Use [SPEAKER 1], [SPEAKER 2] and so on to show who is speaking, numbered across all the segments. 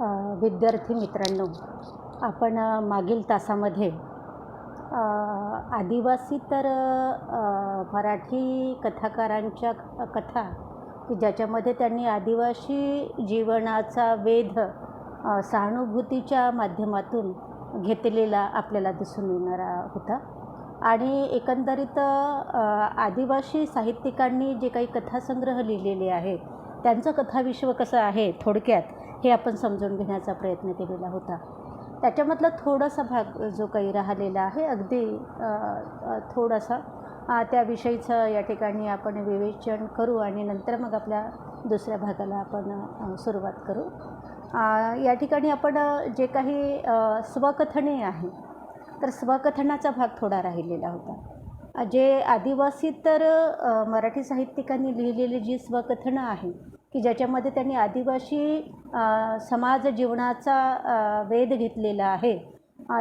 [SPEAKER 1] विद्यार्थी मित्रांनो, आपण मागील तासामध्ये आदिवासी तर मराठी कथाकारांच्या कथा की ज्याच्यामध्ये त्यांनी आदिवासी जीवनाचा वेध सहानुभूतीच्या माध्यमातून घेतलेला आपल्याला दिसून येणारा होता. आणि एकंदरीत आदिवासी साहित्यिकांनी जे काही कथासंग्रह लिहिलेले आहे त्यांचं कथाविश्व कसं आहे थोडक्यात हे आपण समजून घेण्याचा प्रयत्न केलेला होता. त्याच्यामधला थोडासा भाग जो काही राहिलेला आहे अगदी थोडासा त्याविषयीचं या ठिकाणी आपण विवेचन करू आणि नंतर मग आपल्या दुसऱ्या भागाला आपण सुरुवात करू. या ठिकाणी आपण जे काही स्वकथने आहे तर स्वकथनाचा भाग थोडा राहिलेला होता. जे आदिवासी तर मराठी साहित्यिकांनी लिहिलेली जी स्वकथनं आहे की ज्याच्यामध्ये त्यांनी आदिवासी समाज जीवनाचा वेध घेतलेला आहे.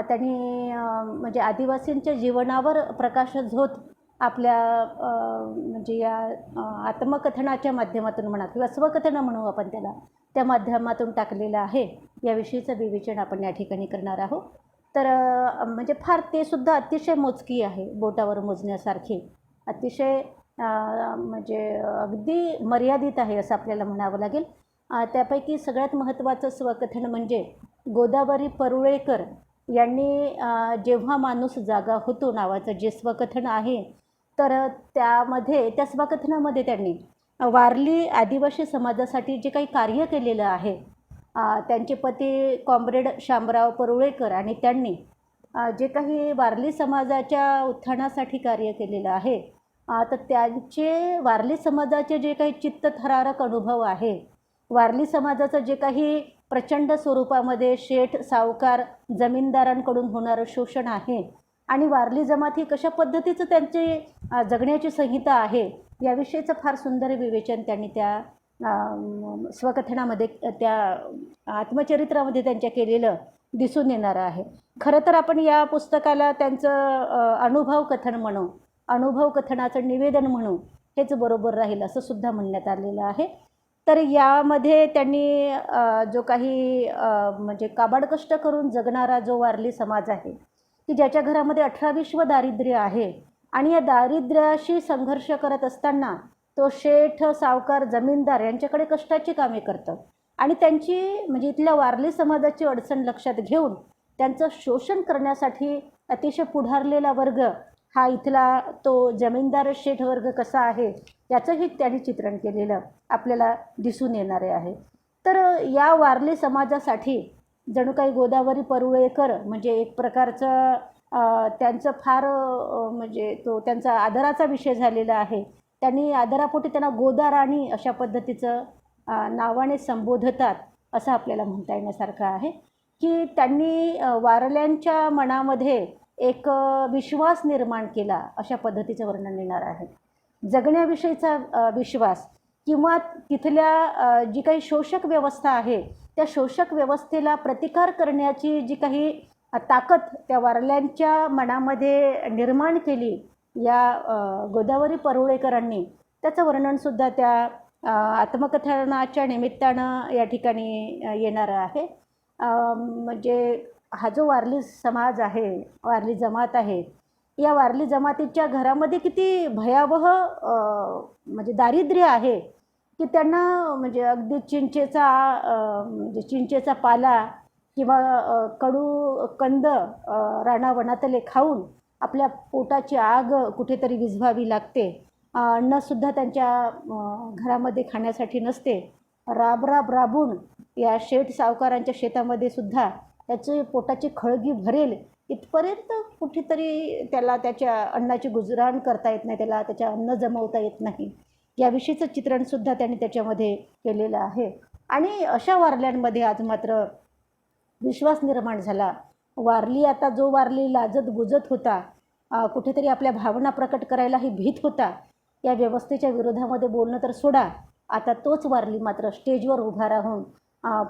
[SPEAKER 1] त्यांनी म्हणजे आदिवासींच्या जीवनावर प्रकाश झोत आपल्या म्हणजे या आत्मकथनाच्या माध्यमातून म्हणा किंवा स्वकथनं म्हणू आपण त्याला, त्या माध्यमातून टाकलेलं आहे. याविषयीचं विवेचन आपण या ठिकाणी करणार आहोत. तर म्हणजे फार ते सुद्धा अतिशय मोजकी आहे, बोटावर मोजण्यासारखी, अतिशय म्हणजे अगदी मर्यादित आहे असं आपल्याला म्हणावं लागेल. त्यापैकी सगळ्यात महत्त्वाचं स्वकथन म्हणजे गोदावरी परुळेकर यांनी जेव्हा माणूस जागा होतो नावाचं जे स्वकथन आहे, तर त्या स्वकथनामध्ये त्यांनी वारली आदिवासी समाजासाठी जे काही कार्य केलेलं आहे, त्यांचे पती कॉम्रेड शामराव परुळेकर आणि त्यांनी जे काही वारली समाजाच्या उत्थानासाठी कार्य केलेलं आहे, तर त्यांचे वारली समाजाचे जे काही चित्तथरारक अनुभव आहे, वारली समाजाचं जे काही प्रचंड स्वरूपामध्ये शेठ सावकार जमीनदारांकडून होणारं शोषण आहे आणि वारली जमात ही कशा पद्धतीचं त्यांची जगण्याची संहिता आहे याविषयीचं फार सुंदर विवेचन त्यांनी त्या स्वकथनामध्ये, त्या आत्मचरित्रामध्ये त्यांच्या केलेलं दिसून येणारं आहे. खरं तर आपण या पुस्तकाला त्यांचं अनुभव कथन म्हणू, अनुभव कथनाचं निवेदन म्हणू हेच बरोबर राहील असं सुद्धा म्हणण्यात आलेलं आहे. तर यामध्ये त्यांनी जो काही म्हणजे काबाड कष्ट करून जगणारा जो वारली समाज आहे की ज्याच्या घरामध्ये 18-20 दारिद्र्य आहे आणि या दारिद्र्याशी संघर्ष करत असताना तो शेठ सावकार जमीनदार यांच्याकडे कष्टाची कामे करतं आणि त्यांची म्हणजे इथल्या वारली समाजाची अडचण लक्षात घेऊन त्यांचं शोषण करण्यासाठी अतिशय पुढारलेला वर्ग हा इथला तो जमीनदार शेठ वर्ग कसा आहे याचंही त्यांनी चित्रण केलेलं आपल्याला दिसून येणारे आहे. तर या वारली समाजासाठी जणू काही गोदावरी परुळेकर म्हणजे एक प्रकारचं त्यांचं फार म्हणजे तो त्यांचा आदराचा विषय झालेला आहे. त्यांनी आदरापोटी त्यांना गोदाराणी अशा पद्धतीचं नावाने संबोधतात असं आपल्याला म्हणता येण्यासारखं आहे की त्यांनी वारल्यांच्या मनामध्ये एक विश्वास निर्माण केला अशा पद्धतीचं वर्णन येणार आहे. जगण्याविषयीचा विश्वास किंवा तिथल्या जी काही शोषक व्यवस्था आहे त्या शोषक व्यवस्थेला प्रतिकार करण्याची जी काही ताकद त्या वारल्यांच्या मनामध्ये निर्माण केली या गोदावरी परुळेकरांनी, त्याचं वर्णनसुद्धा त्या आत्मकथनाच्या निमित्तानं या ठिकाणी येणारं आहे. म्हणजे हा जो वारली समाज आहे, वारली जमात आहे, या वारली जमातीच्या घरामध्ये किती भयावह म्हणजे दारिद्र्य आहे की त्यांना म्हणजे अगदी म्हणजे चिंचेचा पाला किंवा कडू कंद रानावनातले खाऊन आपल्या पोटाची आग कुठेतरी विझवावी लागते. अन्नसुद्धा त्यांच्या घरामध्ये खाण्यासाठी नसते. राबून या शेठ सावकारांच्या शेतामध्ये सुद्धा त्याची पोटाची खळगी भरेल इथपर्यंत कुठेतरी त्याला त्याच्या अन्नाची गुजराण करता येत नाही, त्याला त्याच्या अन्न जमवता येत नाही याविषयीचं चित्रणसुद्धा त्यांनी त्याच्यामध्ये केलेलं आहे. आणि अशा वारल्यांमध्ये आज मात्र विश्वास निर्माण झाला. वारली आता जो वारली लाजत बुजत होता, कुठेतरी आपल्या भावना प्रकट करायलाही भीत होता, या व्यवस्थेच्या विरोधामध्ये बोलणं तर सोडा, आता तोच वारली मात्र स्टेजवर उभा राहून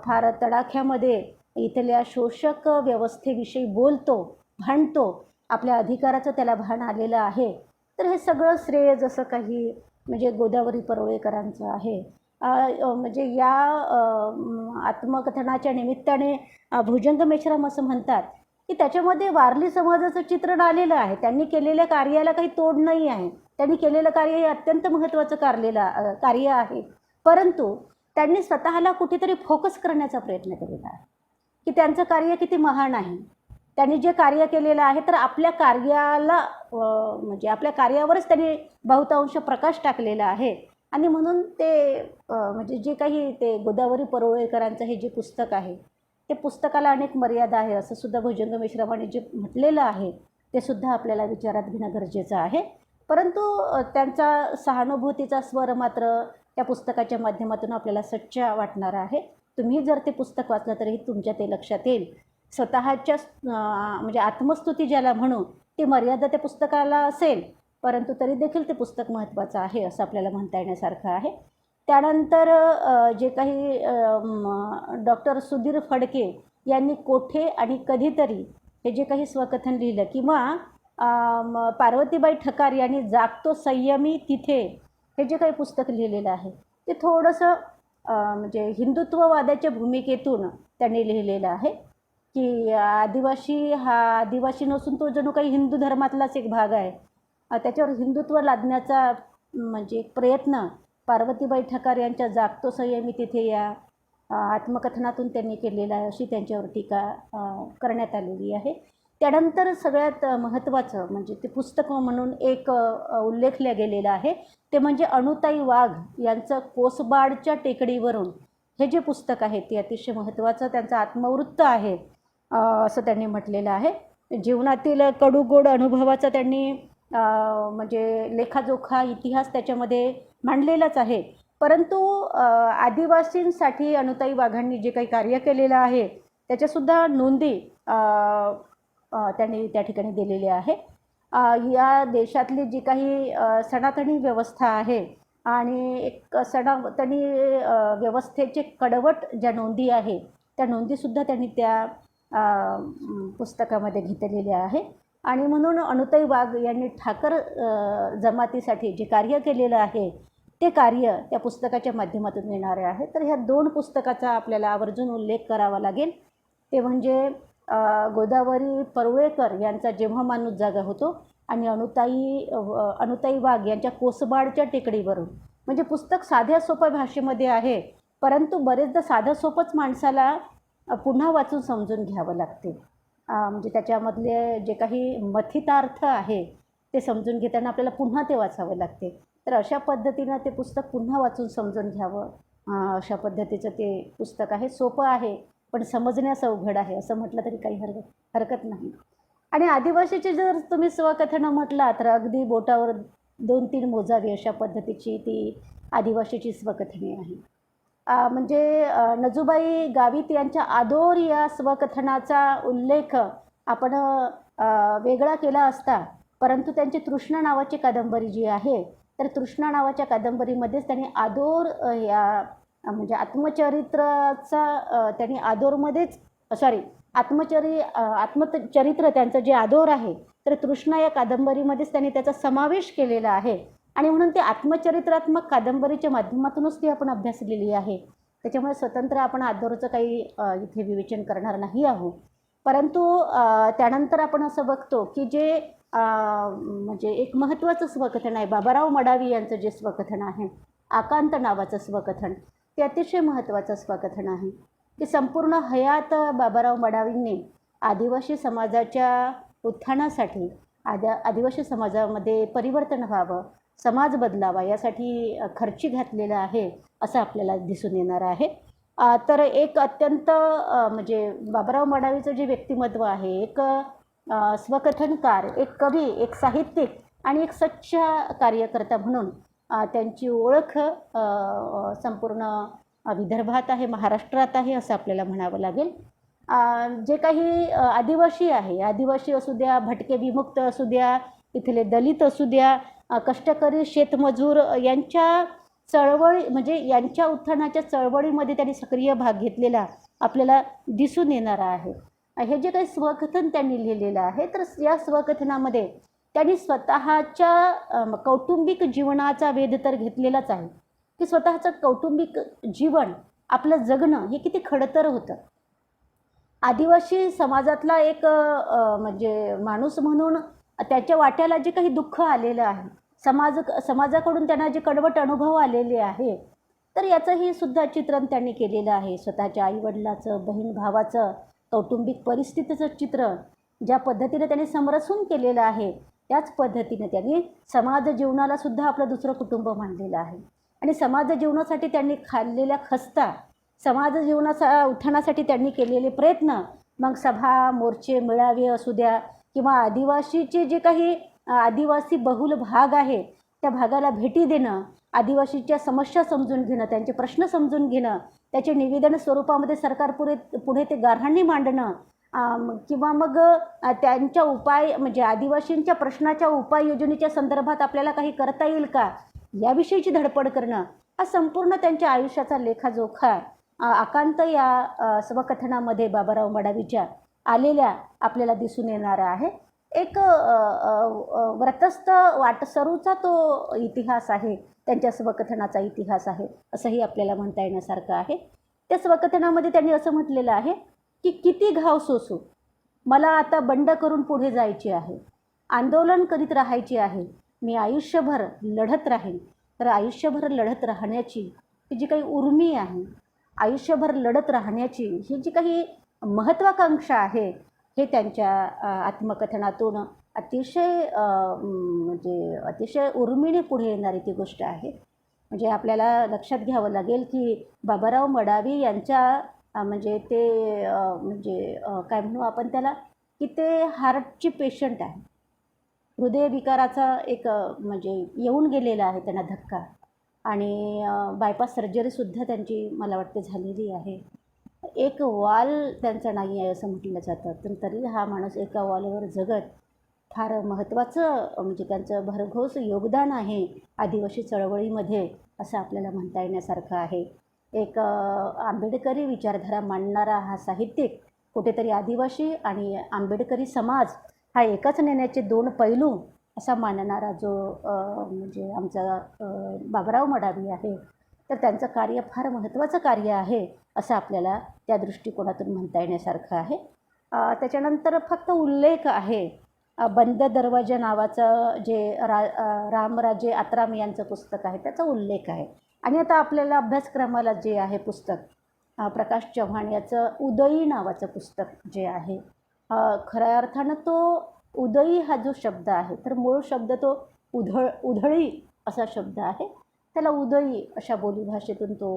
[SPEAKER 1] फार तडाख्यामध्ये इथल्या शोषक व्यवस्थेविषयी बोलतो, भांडतो, आपल्या अधिकाराचं त्याला भान आलेलं आहे. तर हे सगळं श्रेय जसं काही म्हणजे गोदावरी परुळेकरांचं आहे. म्हणजे या आत्मकथनाच्या निमित्ताने भुजंग मेश्राम असं म्हणतात की त्याच्यामध्ये वारली समाजाचं चित्रण आलेलं आहे. त्यांनी केलेल्या कार्याला काही तोड नाही आहे. त्यांनी केलेलं कार्य हे अत्यंत महत्त्वाचं कार्य आहे. परंतु त्यांनी स्वतःला कुठेतरी फोकस करण्याचा प्रयत्न केलेला आहे की त्यांचं कार्य किती महान आहे. त्यांनी जे कार्य केलेलं आहे तर आपल्या कार्याला म्हणजे आपल्या कार्यावरच त्यांनी बहुतांश प्रकाश टाकलेला आहे. आणि म्हणून ते म्हणजे जे काही ते गोदावरी परुळेकरांचं हे जे पुस्तक आहे ते पुस्तकाला अनेक मर्यादा आहे असं सुद्धा भुजंग मेश्रामाने जे म्हटलेलं आहे ते सुद्धा आपल्याला विचारात घेणं गरजेचं आहे. परंतु त्यांचा सहानुभूतीचा स्वर मात्र त्या पुस्तकाच्या माध्यमातून आपल्याला सच्चा वाटणार आहे. तुम्ही जर ते पुस्तक वाचलं तरीही तुमच्या ते लक्षात येईल. स्वतःच्या म्हणजे आत्मस्तुती ज्याला म्हणू ती मर्यादा त्या पुस्तकाला असेल, परंतु तरी देखील ते पुस्तक महत्त्वाचं आहे असं आपल्याला म्हणता येण्यासारखं आहे. त्यानंतर जे काही डॉक्टर सुधीर फडके यांनी कोठे आणि कधीतरी हे जे काही स्वकथन लिहिलं, किंवा पार्वतीबाई ठकार यांनी जागतो संयमी तिथे हे जे काही पुस्तक लिहिलेलं आहे ते थोडंसं म्हणजे हिंदुत्ववादाच्या भूमिकेतून त्यांनी लिहिलेलं आहे की आदिवासी नसून तो जणू काही हिंदू धर्मातलाच एक भाग आहे. त्याच्यावर हिंदुत्व लादण्याचा म्हणजे एक प्रयत्न पार्वतीबाई ठकार यांच्या जागतो संयमी तिथे या आत्मकथनातून त्यांनी केलेला आहे अशी त्यांच्यावर टीका करण्यात आलेली आहे. त्यानंतर सगळ्यात महत्त्वाचं म्हणजे ते पुस्तक म्हणून एक उल्लेखलं गेलेलं आहे ते म्हणजे अणुताई वाघ यांचं कोसबाडच्या टेकडीवरून हे जे पुस्तक आहे ते अतिशय महत्त्वाचं त्यांचं आत्मवृत्त आहे असं त्यांनी म्हटलेलं आहे. जीवनातील कडूगोड अनुभवाचा त्यांनी म्हणजे लेखाजोखा इतिहास त्याच्यामध्ये मांडलेलाच आहे. परंतु आदिवासींसाठी अणुताई वाघांनी जे काही कार्य केलेलं आहे त्याच्यासुद्धा नोंदी त्यांनी त्या ठिकाणी दिलेली आहे. या देशातली जी काही सनातनी व्यवस्था आहे आणि एक सनातनी व्यवस्थेचे कडवट ज्या नोंदी आहे त्या नोंदीसुद्धा त्यांनी त्या पुस्तकामध्ये घेतलेल्या आहे. आणि म्हणून अणुताई वाघ यांनी ठाकर जमातीसाठी जे कार्य केलेलं आहे ते कार्य त्या पुस्तकाच्या माध्यमातून येणारे आहे. तर ह्या दोन पुस्तकाचा आपल्याला आवर्जून उल्लेख करावा लागेल. ते म्हणजे गोदावरी परुळेकर यांचा जेव्हा माणूस जागा होतो आणि अणुताई वाघ यांच्या कोसबाडच्या टेकडीवरून. म्हणजे पुस्तक साध्या सोप्या भाषेमध्ये आहे, परंतु बरेचदा साधं सोपंच माणसाला पुन्हा वाचून समजून घ्यावं लागते. म्हणजे त्याच्यामधले जे काही मथितार्थ आहे ते समजून घेताना आपल्याला पुन्हा ते वाचावं लागते. तर अशा पद्धतीनं ते पुस्तक पुन्हा वाचून समजून घ्यावं अशा पद्धतीचं ते पुस्तक आहे. सोपं आहे पण समजण्यास अवघड आहे असं म्हटलं तरी काही हरकत नाही. आणि आदिवासीची जर तुम्ही स्वकथनं म्हटला तर अगदी बोटावर 2-3 मोजावी अशा पद्धतीची ती आदिवासीची स्वकथने आहे. म्हणजे नजूबाई गावित यांच्या आदोर या स्वकथनाचा उल्लेख आपण वेगळा केला असता, परंतु त्यांची तृष्णा नावाची कादंबरी जी आहे तर तृष्णा नावाच्या कादंबरीमध्येच त्यांनी आदोर या म्हणजे आत्मचरित्राचा त्यांनी आदोरमध्येच आत्मचरित्र त्यांचं जे आदोर आहे तर तृष्णा या कादंबरीमध्येच त्यांनी त्याचा समावेश केलेला आहे. आणि म्हणून ते आत्मचरित्रात्मक कादंबरीच्या माध्यमातूनच ती आपण अभ्यासलेली आहे. त्याच्यामुळे स्वतंत्र आपण आदोरचं काही इथे विवेचन करणार नाही आहोत. परंतु त्यानंतर आपण असं बघतो की जे म्हणजे एक महत्त्वाचं स्वकथन आहे बाबाराव मडावी यांचं जे स्वकथन आहे आकांत नावाचं स्वकथन, ते अतिशय महत्त्वाचं स्वकथन आहे की संपूर्ण हयात बाबाराव मडावींनी आदिवासी समाजाच्या उत्थानासाठी आदिवासी समाजामध्ये परिवर्तन व्हावं, समाज बदलावा यासाठी खर्ची घातलेलं आहे असं आपल्याला दिसून येणार आहे. तर एक अत्यंत म्हणजे बाबाराव मडावीचं जे व्यक्तिमत्व आहे, एक स्वकथनकार, एक कवी, एक साहित्यिक आणि एक सच्चा कार्यकर्ता म्हणून त्यांची ओळख संपूर्ण विदर्भात आहे, महाराष्ट्रात आहे असं आपल्याला म्हणावं लागेल. जे काही आदिवासी आहे, आदिवासी असू द्या, भटके विमुक्त असू द्या, इथले दलित असू द्या, कष्टकरी शेतमजूर यांच्या चळवळी म्हणजे यांच्या उत्थानाच्या चळवळीमध्ये त्यांनी सक्रिय भाग घेतलेला आपल्याला दिसून येणार आहे. हे जे काही स्वकथन त्यांनी लिहिलेलं आहे तर या स्वकथनामध्ये त्यांनी स्वतःच्या कौटुंबिक जीवनाचा वेध तर घेतलेलाच आहे, की स्वतःचं कौटुंबिक जीवन आपलं जगणं हे किती खडतर होतं. आदिवासी समाजातला एक म्हणजे माणूस म्हणून त्याच्या वाट्याला जे काही दुःख आलेलं आहे, समाजाकडून त्यांना जे कडवट अनुभव आलेले आहे, तर याचंही सुद्धा चित्रण त्यांनी केलेलं आहे. स्वतःच्या आईवडिलाचं, बहीण भावाचं, कौटुंबिक परिस्थितीचं चित्र ज्या पद्धतीने त्यांनी समरसून केलेलं आहे, त्याच पद्धतीने त्यांनी समाज जीवनाला सुद्धा आपलं दुसरं कुटुंब मानलेलं आहे. आणि समाज जीवनासाठी त्यांनी खाल्लेल्या खस्ता, समाज जीवनाचा उत्थानासाठी त्यांनी केलेले प्रयत्न, मग सभा, मोर्चे, मेळावे असू द्या किंवा आदिवासीचे जे काही आदिवासी बहुल भाग आहे, त्या भागाला भेटी देणं, आदिवासीच्या समस्या समजून घेणं, त्यांचे प्रश्न समजून घेणं, त्याचे निवेदन स्वरूपामध्ये पुढे ते गाऱ्हाणे मांडणं, किंवा मग त्यांच्या उपाय म्हणजे आदिवासींच्या प्रश्नाच्या उपाययोजनेच्या संदर्भात आपल्याला काही करता येईल का, याविषयीची धडपड करणं, हा संपूर्ण त्यांच्या आयुष्याचा लेखाजोखा आकांत या स्वकथनामध्ये बाबाराव मडावीच्या आलेल्या आपल्याला दिसून येणारा आहे. एक व्रतस्थ वाटसरूचा तो इतिहास आहे, त्यांच्या स्वकथनाचा इतिहास आहे, असंही आपल्याला म्हणता येण्यासारखं आहे. त्या स्वकथनामध्ये त्यांनी असं म्हटलेलं आहे की किती घाव सोसू, मला आता बंड करून पुढे जायचे आहे, आंदोलन करीत राहायचे आहे, मी आयुष्यभर लढत राहीन. तर आयुष्यभर लढत राहण्याची ही जी काही उर्मी आहे, आयुष्यभर लढत राहण्याची ही जी काही महत्त्वाकांक्षा आहे, हे त्यांच्या आत्मकथनातून अतिशय म्हणजे अतिशय उर्मीने पुढे येणारी ती गोष्ट आहे. म्हणजे आपल्याला लक्षात घ्यावं लागेल की बाबाराव मडावी यांच्या म्हणजे ते काय म्हणू आपण त्याला, की ते हार्टची पेशंट आहे, हृदयविकाराचा एक म्हणजे येऊन गेलेला आहे त्यांना धक्का, आणि बायपास सर्जरीसुद्धा त्यांची मला वाटते झालेली आहे. एक वाल त्यांचा नाही आहे असं म्हटलं जातं, पण तरी हा माणूस एका वालवर जगत फार महत्त्वाचं म्हणजे त्यांचं भरघोस योगदान आहे आदिवासी चळवळीमध्ये, असं आपल्याला म्हणता येण्यासारखं आहे. एक आंबेडकरी विचारधारा मांडणारा हा साहित्यिक, कुठेतरी आदिवासी आणि आंबेडकरी समाज हा एकाच नेण्याचे दोन पैलू असा मानणारा जो म्हणजे आमचा बाबाराव मडावी आहे, तर त्यांचं कार्य फार महत्त्वाचं कार्य आहे असं आपल्याला त्या दृष्टिकोनातून म्हणता येण्यासारखं आहे. त्याच्यानंतर फक्त उल्लेख आहे बंद दरवाजा नावाचं जे रामराजे आत्राम यांचं पुस्तक आहे, त्याचा उल्लेख आहे. आणि आता आपल्याला अभ्यासक्रमाला जे आहे पुस्तक प्रकाश चव्हाण याचं उदयी नावाचं पुस्तक जे आहे, खऱ्या अर्थानं तो उदयी हा जो शब्द आहे, तर मूळ शब्द तो उधळी असा शब्द आहे, त्याला उदयी अशा बोलीभाषेतून तो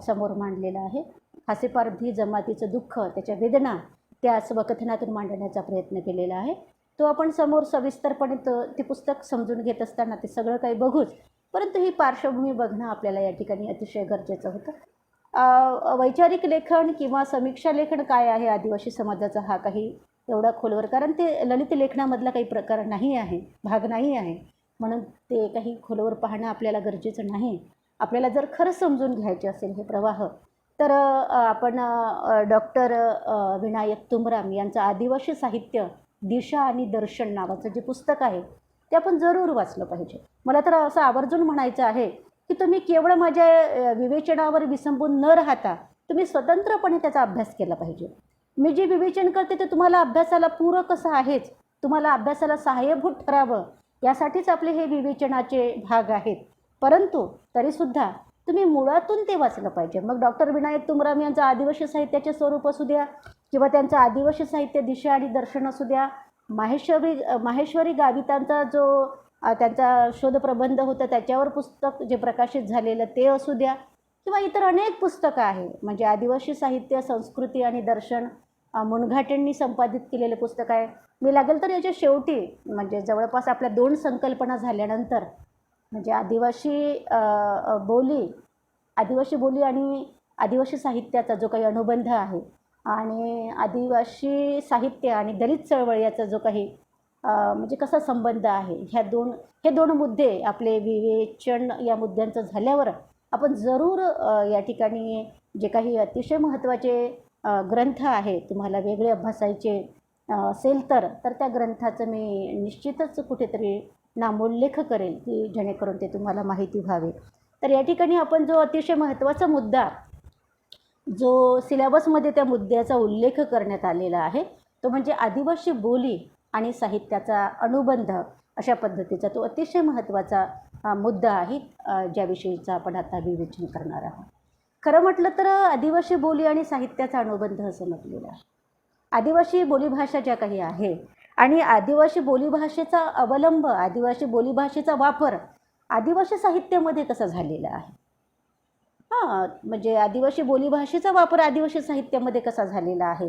[SPEAKER 1] समोर मांडलेला आहे. हासेपारधी जमातीचं दुःख, त्याच्या वेदना त्या स्वकथनातून मांडण्याचा प्रयत्न केलेला आहे. तो आपण समोर सविस्तरपणे ते पुस्तक समजून घेत असताना ते सगळं काही बघूच, परंतु ही पार्श्वभूमी बघणं आपल्याला या ठिकाणी अतिशय गरजेचं होतं. वैचारिक लेखन किंवा समीक्षा लेखन काय आहे आदिवासी समाजाचा हा काही एवढा खोलवर, कारण ते ललित लेखनामधला काही प्रकार नाही आहे, भाग नाही आहे, म्हणून ते काही खोलवर पाहणं आपल्याला गरजेचं नाही. आपल्याला जर खरं समजून घ्यायचे असेल हे प्रवाह, तर आपण डॉक्टर विनायक तुमराम यांचं आदिवासी साहित्य दिशा आणि दर्शन नावाचं जे पुस्तक आहे ते आपण जरूर वाचलं पाहिजे. मला तर असं आवर्जून म्हणायचं आहे की तुम्ही केवळ माझ्या विवेचनावर विसंबून न राहता तुम्ही स्वतंत्रपणे त्याचा अभ्यास केला पाहिजे. मी जे विवेचन करते ते तुम्हाला अभ्यासाला पूरक असं आहेच, तुम्हाला अभ्यासाला सहाय्यभूत ठरावं यासाठीच आपले हे विवेचनाचे भाग आहेत, परंतु तरीसुद्धा तुम्ही मुळातून ते वाचलं पाहिजे. मग डॉक्टर विनायक तुमराम यांचं आदिवासी साहित्याचे स्वरूप असू द्या किंवा त्यांचं आदिवासी साहित्य दिशा आणि दर्शन असू द्या, माहेश्वरी गावितांचा जो त्यांचा शोधप्रबंध होता त्याच्यावर पुस्तक जे प्रकाशित झालेलं ते असू द्या, किंवा इतर अनेक पुस्तकं आहे, म्हणजे आदिवासी साहित्य संस्कृती आणि दर्शन मुनघाटेंनी संपादित केलेलं पुस्तक आहे. मी लागेल तर याच्या शेवटी म्हणजे जवळपास आपल्या 2 संकल्पना झाल्यानंतर, म्हणजे आदिवासी बोली आणि आदिवासी साहित्याचा जो काही अनुबंध आहे, आणि आदिवासी साहित्य आणि दलित चळवळ याचा जो काही म्हणजे कसा संबंध आहे, हे दोन मुद्दे आपले विवेचन या मुद्द्यांचं झाल्यावर आपण जरूर या ठिकाणी जे काही अतिशय महत्त्वाचे ग्रंथ आहे तुम्हाला वेगळे अभ्यासायचे असेल तर त्या ग्रंथाचं मी निश्चितच कुठेतरी नामोल्लेख करेल की जेणेकरून ते तुम्हाला माहिती व्हावे. तर या ठिकाणी आपण जो अतिशय महत्त्वाचा मुद्दा, जो सिलेबसमध्ये त्या मुद्द्याचा उल्लेख करण्यात आलेला आहे, तो म्हणजे आदिवासी बोली आणि साहित्याचा अनुबंध, अशा पद्धतीचा तो अतिशय महत्त्वाचा मुद्दा आहे, ज्याविषयीचा आपण आता विवेचन करणार आहोत. खरं म्हटलं तर आदिवासी बोली आणि साहित्याचा अनुबंध असं म्हटलेलं आहे. आदिवासी बोलीभाषा ज्या काही आहे आणि आदिवासी बोलीभाषेचा अवलंब, आदिवासी बोलीभाषेचा वापर आदिवासी साहित्यामध्ये कसा झालेला आहे, म्हणजे आदिवासी बोलीभाषेचा वापर आदिवासी साहित्यामध्ये कसा झालेला आहे,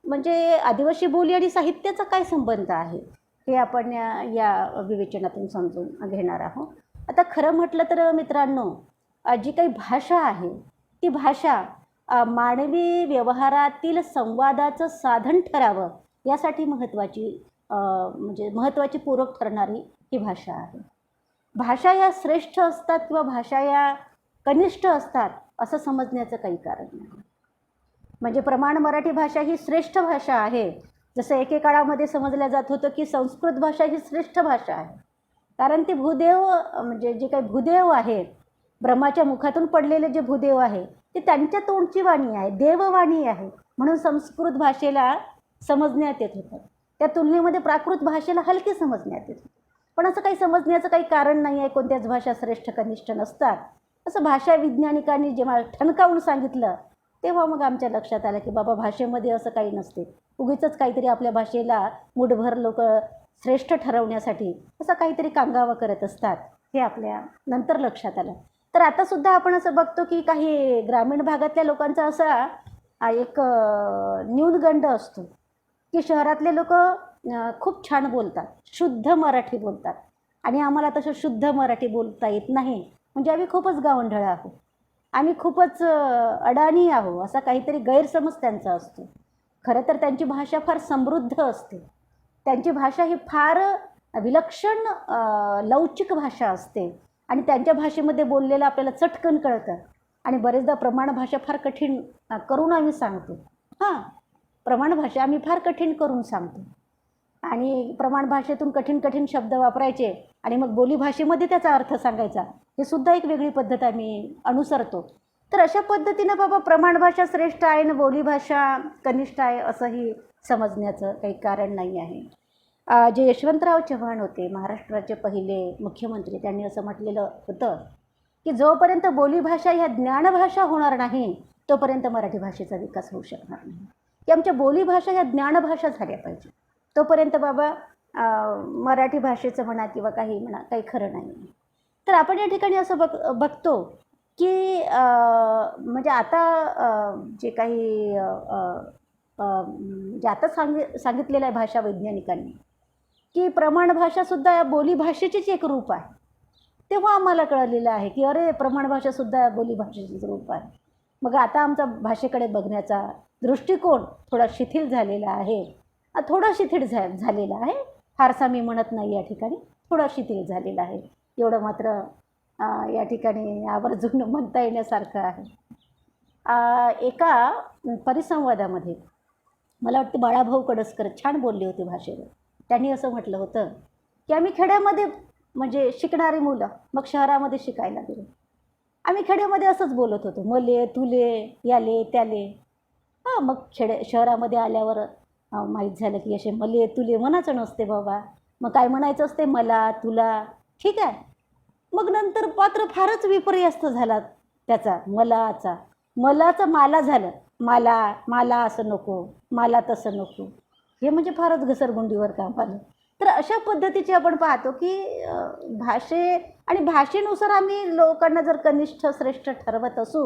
[SPEAKER 1] म्हणजे आदिवासी बोली आणि साहित्याचा काय संबंध आहे, हे आपण या विवेचनातून समजून घेणार आहोत. आता खरं म्हटलं तर मित्रांनो, जी काही भाषा आहे ती भाषा मानवी व्यवहारातील संवादाचं साधन ठरावं यासाठी म्हणजे महत्त्वाची पूरक ठरणारी ही भाषा आहे. भाषा या श्रेष्ठ असतात किंवा भाषा या कनिष्ठ असतात असं समजण्याचं काही कारण नाही. म्हणजे प्रमाण मराठी भाषा ही श्रेष्ठ भाषा आहे, जसं एकेकाळामध्ये समजलं जात होतं की संस्कृत भाषा ही श्रेष्ठ भाषा आहे, कारण ती भूदेव, म्हणजे जे काही भूदेव आहेत, ब्रह्माच्या मुखातून पडलेले जे भूदेव आहे ते त्यांच्या तोंडची वाणी आहे, देववाणी आहे, म्हणून संस्कृत भाषेला समजण्यात येत होतं. त्या तुलनेमध्ये प्राकृत भाषेला हलकी समजण्यात येत होतं. पण असं काही समजण्याचं काही कारण नाही आहे, कोणत्याच भाषा श्रेष्ठ कनिष्ठ नसतात असं भाषा वैज्ञानिकांनी जेव्हा ठणकावून सांगितलं तेव्हा मग आमच्या लक्षात आलं की बाबा भाषेमध्ये असं काही नसते, उगीचच काहीतरी आपल्या भाषेला मुठभर लोक श्रेष्ठ ठरवण्यासाठी असं काहीतरी कांगावा करत असतात, हे आपल्या नंतर लक्षात आलं. तर आतासुद्धा आपण असं बघतो की काही ग्रामीण भागातल्या लोकांचा असा एक न्यूनगंड असतो की शहरातले लोक खूप छान बोलतात, शुद्ध मराठी बोलतात, आणि आम्हाला तसं शुद्ध मराठी बोलता येत नाही, म्हणजे आम्ही खूपच गावंढळ आहोत, आम्ही खूपच अडाणी आहोत, असा काहीतरी गैरसमज त्यांचा असतो. खरं तर त्यांची भाषा फार समृद्ध असते, त्यांची भाषा ही फार विलक्षण लवचिक भाषा असते आणि त्यांच्या भाषेमध्ये बोललेलं आपल्याला चटकन कळतं. आणि बरेचदा प्रमाण भाषा फार कठीण करून आम्ही सांगतो, प्रमाण भाषा आम्ही फार कठीण करून सांगतो आणि प्रमाण भाषेतून कठीण कठीण शब्द वापरायचे आणि मग बोलीभाषेमध्ये त्याचा अर्थ सांगायचा, हे सुद्धा एक वेगळी पद्धत आम्ही अनुसरतो. तर अशा पद्धतीनं बाबा प्रमाण भाषा श्रेष्ठ आहे आणि बोलीभाषा कनिष्ठ आहे असंही समजण्याचं काही कारण नाही आहे. जे यशवंतराव चव्हाण होते, महाराष्ट्राचे पहिले मुख्यमंत्री, त्यांनी असं म्हटलेलं होतं की जोपर्यंत बोलीभाषा ह्या ज्ञानभाषा होणार नाही तोपर्यंत मराठी भाषेचा विकास होऊ शकणार नाही, की आमच्या बोलीभाषा ह्या ज्ञानभाषा झाल्या पाहिजे, तोपर्यंत बाबा मराठी भाषेचं म्हणा किंवा काही म्हणा काही खरं नाही. तर आपण या ठिकाणी असं बघतो की म्हणजे आता जे काही जे आता सांगितलेलं आहे भाषा वैज्ञानिकांनी की प्रमाण भाषासुद्धा या बोलीभाषेचीच एक रूप आहे, तेव्हा आम्हाला कळलेलं आहे की अरे प्रमाण भाषासुद्धा बोलीभाषेचीच रूप आहे. मग आता आमचा भाषेकडे बघण्याचा दृष्टिकोन थोडा शिथिल झालेला आहे, थोडा शिथिल झालेला आहे, फारसा मी म्हणत नाही या ठिकाणी, थोडा शिथिल झालेला आहे, एवढं मात्र या ठिकाणी आवर्जून म्हणता येण्यासारखं आहे. एका परिसंवादामध्ये मला वाटतं बाळाभाऊ कडसकर छान बोलले होते भाषेवर. त्यांनी असं म्हटलं होतं की आम्ही खेड्यामध्ये म्हणजे शिकणारी मुलं मग शहरामध्ये शिकायला गेलो, आम्ही खेड्यामध्ये असंच बोलत होतो, मले तुले याले त्याले. मग शहरामध्ये आल्यावर माहीत झालं की असे मले तुले म्हणायचं नसते बाबा, मग काय म्हणायचं असते, मला तुला, ठीक आहे. मग नंतर पात्र फारच विपर्यस्त झाला त्याचा, मलाचं माला झालं, मला असं नको, मला तसं नको, हे म्हणजे फारच घसरगुंडीवर काम आलं. तर अशा पद्धतीचे आपण पाहतो की भाषे आणि भाषेनुसार आम्ही लोकांना जर कनिष्ठ श्रेष्ठ ठरवत असू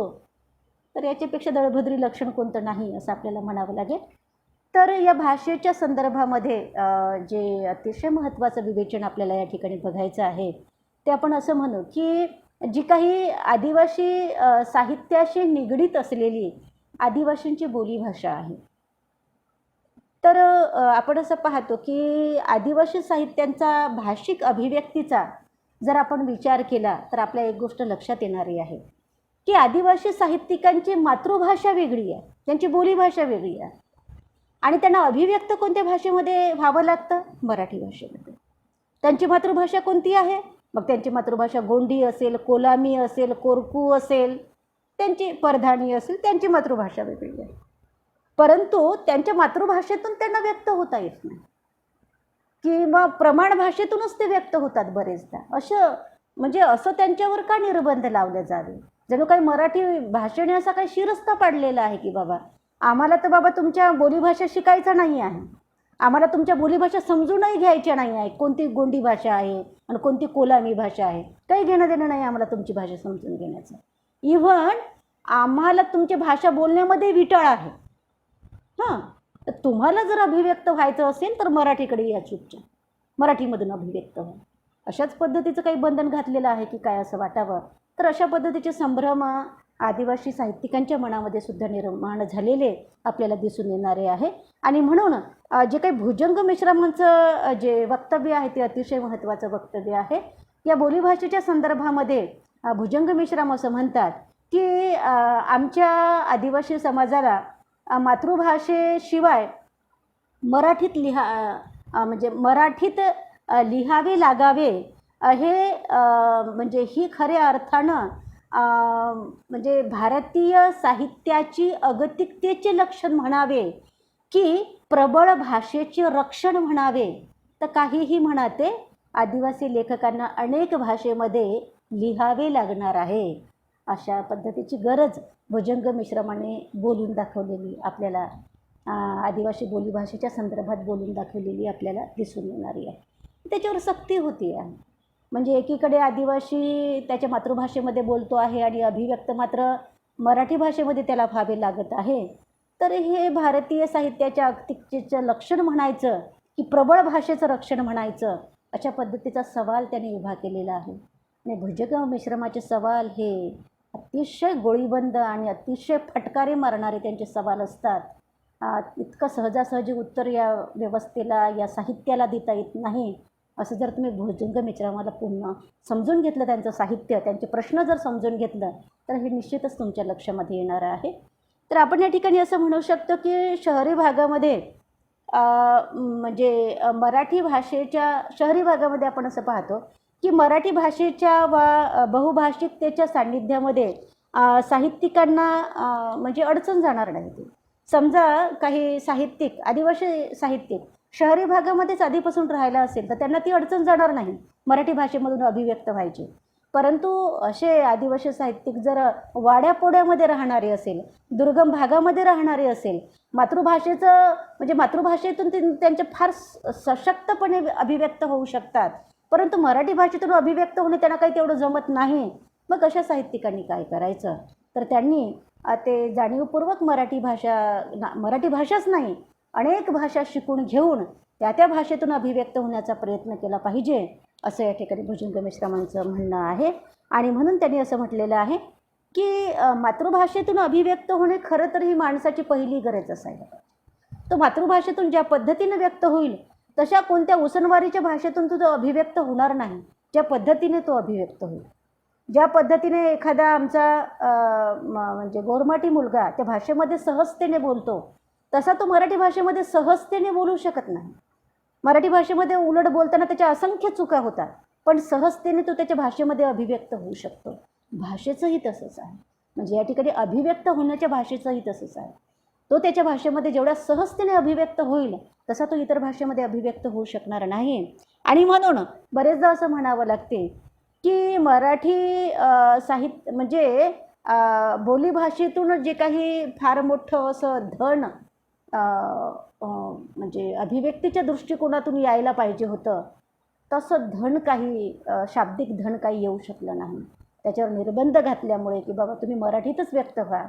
[SPEAKER 1] तर याच्यापेक्षा दळभद्री लक्षण कोणतं नाही असं आपल्याला म्हणावं लागेल. तर या भाषेच्या संदर्भामध्ये जे अतिशय महत्त्वाचं विवेचन आपल्याला या ठिकाणी बघायचं आहे ते आपण असं म्हणू की जी काही आदिवासी साहित्याशी निगडीत असलेली आदिवासींची बोलीभाषा आहे. तर आपण असं पाहतो की आदिवासी साहित्यांचा भाषिक अभिव्यक्तीचा जर आपण विचार केला तर आपल्या एक गोष्ट लक्षात येणारी आहे की आदिवासी साहित्यिकांची मातृभाषा वेगळी आहे, त्यांची बोलीभाषा वेगळी आहे आणि त्यांना अभिव्यक्त कोणत्या भाषेमध्ये व्हावं लागतं, मराठी भाषेमध्ये. त्यांची मातृभाषा कोणती आहे, मग त्यांची मातृभाषा गोंडी असेल, कोलामी असेल, कोरकू असेल, त्यांची परधाणी असेल, त्यांची मातृभाषा वेगळी आहे. परंतु त्यांच्या मातृभाषेतून त्यांना व्यक्त होता येत नाही किंवा प्रमाण भाषेतूनच ते व्यक्त होतात बरेचदा. असं त्यांच्यावर का निर्बंध लावले जावे? जणू काही मराठी भाषेने असा काही शिरस्ता पाडलेला आहे की बाबा आम्हाला तर बाबा तुमच्या बोलीभाषा शिकायचा नाही आहे, आम्हाला तुमच्या बोलीभाषा समजूनही घ्यायच्या नाही आहे. कोणती गोंडी भाषा आहे आणि कोणती कोलामी भाषा आहे, काही घेणं देणं नाही आम्हाला तुमची भाषा समजून घेण्याचं. इव्हन आम्हाला तुमची भाषा बोलण्यामध्ये विटाळ आहे. हां, तर तुम्हाला जर अभिव्यक्त व्हायचं असेल तर मराठीकडे या चुपचाप, मराठीमधून अभिव्यक्त व्हा. अशाच पद्धतीचं काही बंधन घातलेलं आहे की काय असं वाटावं. तर अशा पद्धतीचे संभ्रम आदिवासी साहित्यिकांच्या मनामध्ये सुद्धा निर्माण झालेले आपल्याला दिसून येणारे आहे. आणि म्हणून जे काही भुजंग मेश्रामांचं जे वक्तव्य आहे ते अतिशय महत्त्वाचं वक्तव्य आहे. या बोलीभाषेच्या संदर्भामध्ये भुजंग मेश्राम असं म्हणतात की आमच्या आदिवासी समाजाला मातृभाषेशिवाय मराठीत म्हणजे मराठीत लिहावे लागावे हे म्हणजे ही खऱ्या अर्थानं म्हणजे भारतीय साहित्याची अगतिकतेचे लक्षण म्हणावे की प्रबळ भाषेचे रक्षण म्हणावे. तर काहीही म्हणा, ते आदिवासी लेखकांना अनेक भाषेमध्ये लिहावे लागणार आहे. अशा पद्धतीची गरज भुजंग मेश्रामाने बोलून दाखवलेली आपल्याला आदिवासी बोलीभाषेच्या संदर्भात बोलून दाखवलेली आपल्याला दिसून येणारी आहे. त्याच्यावर सक्ती होती आहे. म्हणजे एकीकडे आदिवासी त्याच्या मातृभाषेमध्ये बोलतो आहे आणि अभिव्यक्त मात्र मराठी भाषेमध्ये त्याला व्हावे लागत आहे. तर हे भारतीय साहित्याच्या अगतिकतेचं लक्षण म्हणायचं की प्रबळ भाषेचं रक्षण म्हणायचं, अशा पद्धतीचा सवाल त्याने उभा केलेला आहे. आणि भुजंग मेश्रामाचे सवाल हे अतिशय गोळीबंद आणि अतिशय फटकारे मारणारे त्यांचे सवाल असतात. इतकं सहजासहजी उत्तर या व्यवस्थेला, या साहित्याला देता येत नाही. असं जर तुम्ही भुजंग मेश्रामाला पुन्हा समजून घेतलं, त्यांचं साहित्य, त्यांचे प्रश्न जर समजून घेतलं, तर हे निश्चितच तुमच्या लक्षामध्ये येणार आहे. तर आपण या ठिकाणी असं म्हणू शकतो की शहरी भागामध्ये म्हणजे मराठी भाषेच्या शहरी भागामध्ये आपण असं पाहतो की मराठी भाषेच्या वा बहुभाषिकतेच्या सान्निध्यामध्ये साहित्यिकांना म्हणजे अडचण जाणार नाही. ती समजा काही साहित्यिक, आदिवासी साहित्यिक शहरी भागामध्येच आधीपासून राहायला असेल तर त्यांना ती अडचण जाणार नाही मराठी भाषेमधून अभिव्यक्त व्हायची. परंतु असे आदिवासी साहित्यिक जर वाड्यापोड्यामध्ये राहणारे असेल, दुर्गम भागामध्ये राहणारे असेल, मातृभाषेचं म्हणजे मातृभाषेतून त्यांचे फार सशक्तपणे अभिव्यक्त होऊ शकतात, परंतु मराठी भाषेतून अभिव्यक्त होणे त्यांना काही तेवढं जमत नाही. मग अशा साहित्यिकांनी काय करायचं? तर त्यांनी ते जाणीवपूर्वक मराठी भाषाच नाही, अनेक भाषा शिकून घेऊन त्या भाषेतून अभिव्यक्त होण्याचा प्रयत्न केला पाहिजे, असं या ठिकाणी भुजंग मेश्रामांचं म्हणणं आहे. आणि म्हणून त्यांनी असं म्हटलेलं आहे की मातृभाषेतून अभिव्यक्त होणे खरं तर ही माणसाची पहिली गरज असायला पाहिजे. तो मातृभाषेतून ज्या पद्धतीने व्यक्त होईल तशा कोणत्या उसनवारीच्या भाषेतून तो अभिव्यक्त होणार नाही. ज्या पद्धतीने तो अभिव्यक्त होईल, ज्या पद्धतीने एखादा आमचा म्हणजे गोरमाटी मुलगा त्या भाषेमध्ये सहजतेने बोलतो, तसा तो मराठी भाषेमध्ये सहजतेने बोलू शकत नाही. मराठी भाषेमध्ये उलट बोलताना त्याच्या असंख्य चुका होतात, पण सहजतेने तो त्याच्या भाषेमध्ये अभिव्यक्त होऊ शकतो. भाषेचंही तसंच आहे. म्हणजे या ठिकाणी अभिव्यक्त होण्याच्या भाषेचंही तसंच आहे. तो त्याच्या भाषेमध्ये जेवढ्या सहजतेने अभिव्यक्त होईल तसा तो इतर भाषेमध्ये अभिव्यक्त होऊ शकणार नाही. आणि म्हणून बरेचदा असं म्हणावं लागते की मराठी साहित्य म्हणजे बोलीभाषेतून जे काही फार मोठं असं धन म्हणजे अभिव्यक्तीच्या दृष्टिकोनातून यायला पाहिजे होतं, तसं धन काही शाब्दिक धन काही येऊ शकलं नाही. त्याच्यावर निर्बंध घातल्यामुळे की बाबा तुम्ही मराठीतच व्यक्त व्हा.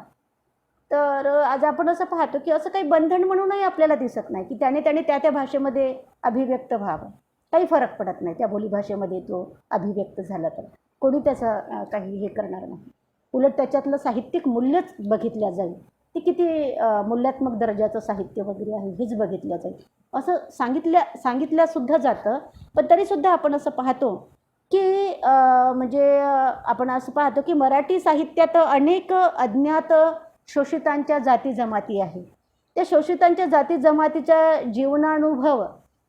[SPEAKER 1] तर आज आपण असं पाहतो की असं काही बंधन म्हणूनही आपल्याला दिसत नाही की त्याने त्या भाषेमध्ये अभिव्यक्त व्हावं. काही फरक पडत नाही त्या बोलीभाषेमध्ये तो अभिव्यक्त झाला तर कोणी त्याचं काही हे करणार नाही. उलट त्याच्यातलं साहित्यिक मूल्यच बघितल्या जाईल, ते किती मूल्यात्मक दर्जाचं साहित्य वगैरे आहे हेच बघितलं जाईल असं सांगितल्यासुद्धा जातं. पण तरीसुद्धा आपण असं पाहतो की म्हणजे आपण असं पाहतो की मराठी साहित्यात अनेक अज्ञात शोषितांच्या जाती जमाती आहे. त्या शोषितांच्या जाती जमातीचा जीवनानुभव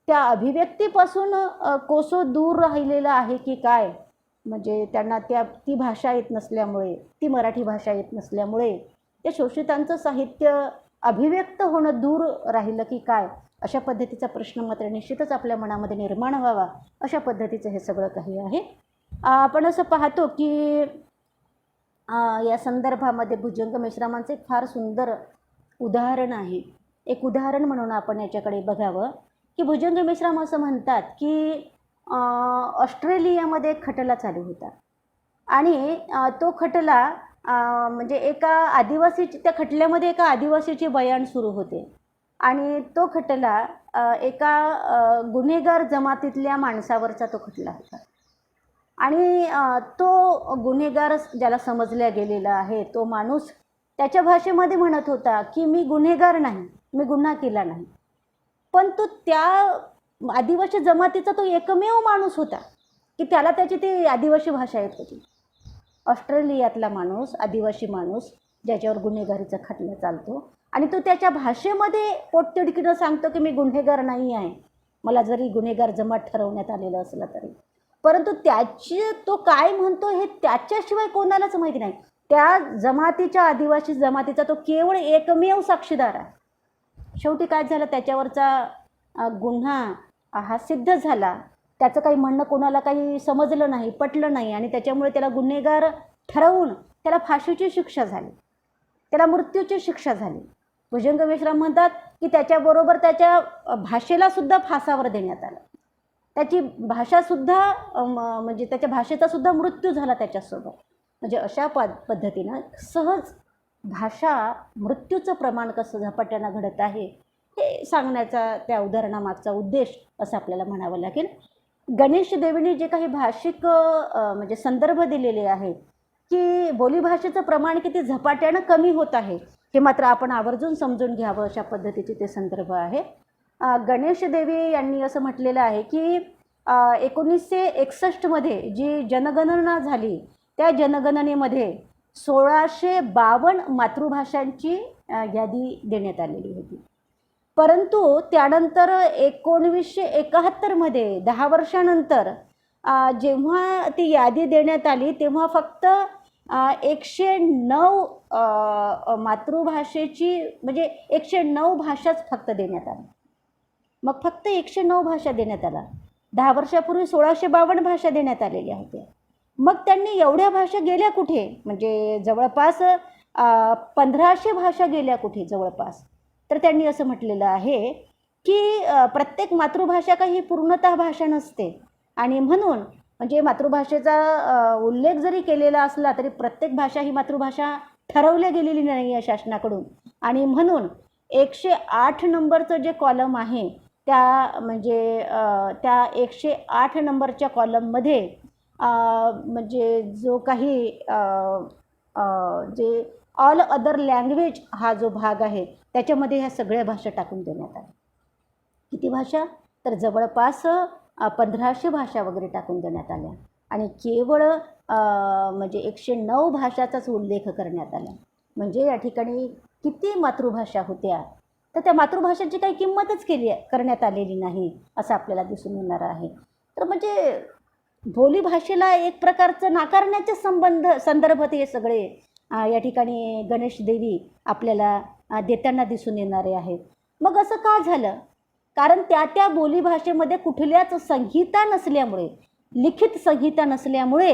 [SPEAKER 1] त्या अभिव्यक्तीपासून कोसो दूर राहिलेला आहे की काय, म्हणजे त्यांना ती भाषा येत नसल्यामुळे, ती मराठी भाषा येत नसल्यामुळे त्या शोषितांचं साहित्य अभिव्यक्त होणं दूर राहिलं की काय, अशा पद्धतीचा प्रश्न मात्र निश्चितच आपल्या मनामध्ये निर्माण व्हावा, अशा पद्धतीचं हे सगळं काही आहे. आपण असं पाहतो की या संदर्भामध्ये भुजंग मिश्रामांचं एक फार सुंदर उदाहरण आहे. एक उदाहरण म्हणून आपण याच्याकडे बघावं की भुजंग मिश्राम असं म्हणतात की ऑस्ट्रेलियामध्ये एक खटला चालू होता आणि तो खटला म्हणजे एका आदिवासीची, त्या खटल्यामध्ये एका आदिवासीचे बयान सुरू होते आणि तो खटला एका गुन्हेगार जमातीतल्या माणसावरचा तो खटला होता. आणि तो गुन्हेगार ज्याला समजल्या गेलेला आहे तो माणूस त्याच्या भाषेमध्ये म्हणत होता की मी गुन्हेगार नाही, मी गुन्हा केला नाही. पण तो त्या आदिवासी जमातीचा तो एकमेव माणूस होता की त्याला त्याची ती आदिवासी भाषा येत होती. ऑस्ट्रेलियातला माणूस, आदिवासी माणूस, ज्याच्यावर गुन्हेगारीचा खटला चालतो आणि तो त्याच्या भाषेमध्ये पोटतिडकीनं सांगतो की मी गुन्हेगार नाही आहे, मला जरी गुन्हेगार जमात ठरवण्यात आलेलं असलं तरी. परंतु तो काय म्हणतो हे त्याच्याशिवाय कोणालाच माहिती नाही. त्या जमातीच्या, आदिवासी जमातीचा तो केवळ एकमेव साक्षीदार आहे. शेवटी काय झालं, त्याच्यावरचा गुन्हा हा सिद्ध झाला. त्याचं काही म्हणणं कोणाला काही समजलं नाही, पटलं नाही आणि त्याच्यामुळे त्याला गुन्हेगार ठरवून त्याला फाशीची शिक्षा झाली, त्याला मृत्यूची शिक्षा झाली. भुजंग मिश्राम म्हणतात की त्याच्याबरोबर त्याच्या भाषेलासुद्धा फासावर देण्यात आलं. त्याची भाषासुद्धा म्हणजे त्याच्या भाषेचासुद्धा मृत्यू झाला त्याच्यासोबत. म्हणजे अशा पद्धतीनं सहज भाषा मृत्यूचं प्रमाण कसं झपाट्यानं घडत आहे हे सांगण्याचा त्या उदाहरणामागचा उद्देश असं आपल्याला म्हणावं लागेल. गणेश देवीने जे काही भाषिक म्हणजे संदर्भ दिलेले आहेत की बोलीभाषेचं प्रमाण किती झपाट्यानं कमी होत आहे हे मात्र आपण आवर्जून समजून घ्यावं, अशा पद्धतीचे ते संदर्भ आहे. गणेश देवी यांनी असं म्हटलेलं आहे की 1961 जी जनगणना झाली त्या जनगणनेमध्ये 1652 मातृभाषांची यादी देण्यात आलेली होती. परंतु त्यानंतर 1971 10 वर्षानंतर जेव्हा ती यादी देण्यात आली तेव्हा फक्त 109 मातृभाषेची म्हणजे 109 भाषाच फक्त देण्यात आल्या. मग फक्त 109 भाषा देण्यात आल्या. 10 वर्षापूर्वी 1652 भाषा देण्यात आलेल्या होत्या. मग त्यांनी एवढ्या भाषा गेल्या कुठे, म्हणजे जवळपास 1500 भाषा गेल्या कुठे जवळपास. तर त्यांनी असं म्हटलेलं आहे की प्रत्येक मातृभाषा काही पूर्णतः भाषा नसते आणि म्हणून म्हणजे मातृभाषेचा उल्लेख जरी केलेला असला तरी प्रत्येक भाषा ही मातृभाषा ठरवल्या गेलेली नाही आहे शासनाकडून. आणि म्हणून 108 नंबरचं जे कॉलम आहे त्या म्हणजे त्या 108 नंबरच्या कॉलममध्ये म्हणजे जो काही जे ऑल अदर लँग्वेज हा जो भाग आहे त्याच्यामध्ये ह्या सगळ्या भाषा टाकून देण्यात आल्या. किती भाषा, तर जवळपास 1500 भाषा वगैरे टाकून देण्यात आल्या आणि केवळ म्हणजे 109 भाषाचाच उल्लेख करण्यात आला. म्हणजे या ठिकाणी किती मातृभाषा होत्या, तर त्या मातृभाषेची काही किंमतच करण्यात आलेली नाही असं आपल्याला दिसून येणार आहे. तर म्हणजे बोलीभाषेला एक प्रकारचं नाकारण्याचे संदर्भ हे सगळे या ठिकाणी गणेश देवी आपल्याला देताना दिसून येणारे आहेत. मग असं का झालं, कारण त्या बोलीभाषेमध्ये कुठल्याच संहिता नसल्यामुळे, लिखित संहिता नसल्यामुळे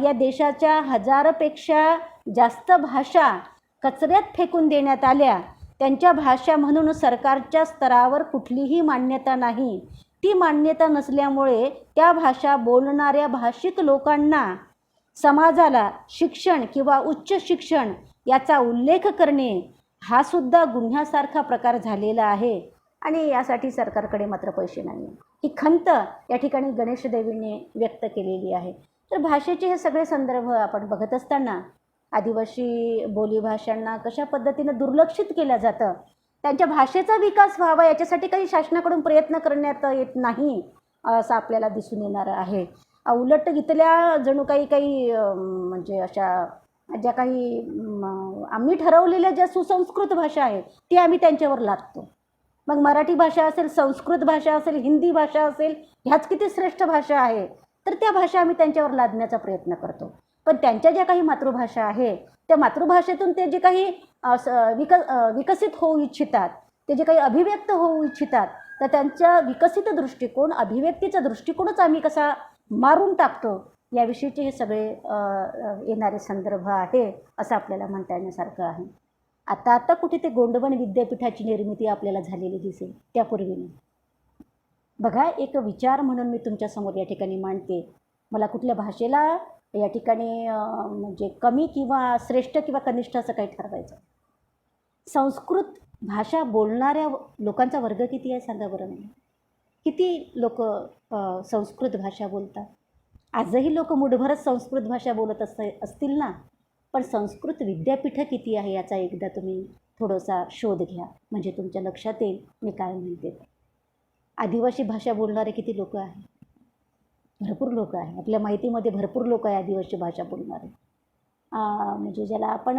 [SPEAKER 1] या देशाच्या 1000पेक्षा जास्त भाषा कचऱ्यात फेकून देण्यात आल्या. त्यांच्या भाषा म्हणून सरकारच्या स्तरावर कुठलीही मान्यता नाही. ती मान्यता नसल्यामुळे त्या भाषा बोलणाऱ्या भाषिक लोकांना, समाजाला शिक्षण किंवा उच्च शिक्षण याचा उल्लेख करणे हा सुद्धा गुन्ह्यासारखा प्रकार झालेला आहे आणि यासाठी सरकारकडे मात्र पैसे नाही. ही खंत या ठिकाणी गणेश देवीने व्यक्त केलेली आहे. तर भाषेचे हे सगळे संदर्भ आपण बघत असताना आदिवासी बोलीभाषांना कशा पद्धतीनं दुर्लक्षित केलं जातं, त्यांच्या भाषेचा विकास व्हावा याच्यासाठी काही शासनाकडून प्रयत्न करण्यात येत नाही असं आपल्याला दिसून येणार आहे. उलट इथल्या जणू काही म्हणजे अशा ज्या काही आम्ही ठरवलेल्या ज्या सुसंस्कृत भाषा आहेत ती आम्ही त्यांच्यावर लादतो. मग मराठी भाषा असेल, संस्कृत भाषा असेल, हिंदी भाषा असेल, ह्याच किती श्रेष्ठ भाषा आहे, तर त्या भाषा आम्ही त्यांच्यावर लादण्याचा प्रयत्न करतो. पण त्यांच्या ज्या काही मातृभाषा आहे त्या मातृभाषेतून ते जे काही विकसित होऊ इच्छितात, ते जे काही अभिव्यक्त होऊ इच्छितात, तर त्यांच्या विकसित दृष्टिकोन, अभिव्यक्तीचा दृष्टिकोनच आम्ही कसा मारून टाकतो, याविषयीचे हे सगळे येणारे संदर्भ आहे असं आपल्याला म्हणता येण्यासारखं आहे. आता कुठे ते गोंडवन विद्यापीठाची निर्मिती आपल्याला झालेली दिसेल, त्यापूर्वी नाही. बघा, एक विचार म्हणून मी तुमच्यासमोर या ठिकाणी मांडते. मला कुठल्या भाषेला या ठिकाणी म्हणजे कमी किंवा श्रेष्ठ किंवा कनिष्ठ असं काही ठरवायचं. संस्कृत भाषा बोलणाऱ्या लोकांचा वर्ग किती आहे सांगा बरं मला. किती लोक संस्कृत भाषा बोलतात? आजही लोक मुठभरच संस्कृत भाषा बोलत असतील ना, पण संस्कृत विद्यापीठं किती आहे याचा एकदा तुम्ही थोडासा शोध घ्या, म्हणजे तुमच्या लक्षात येईल मी काय म्हणते. आदिवासी भाषा बोलणारे किती लोक आहे? भरपूर लोक आहे. आपल्या माहितीमध्ये भरपूर लोक आहे आदिवासी भाषा बोलणारे. म्हणजे ज्याला आपण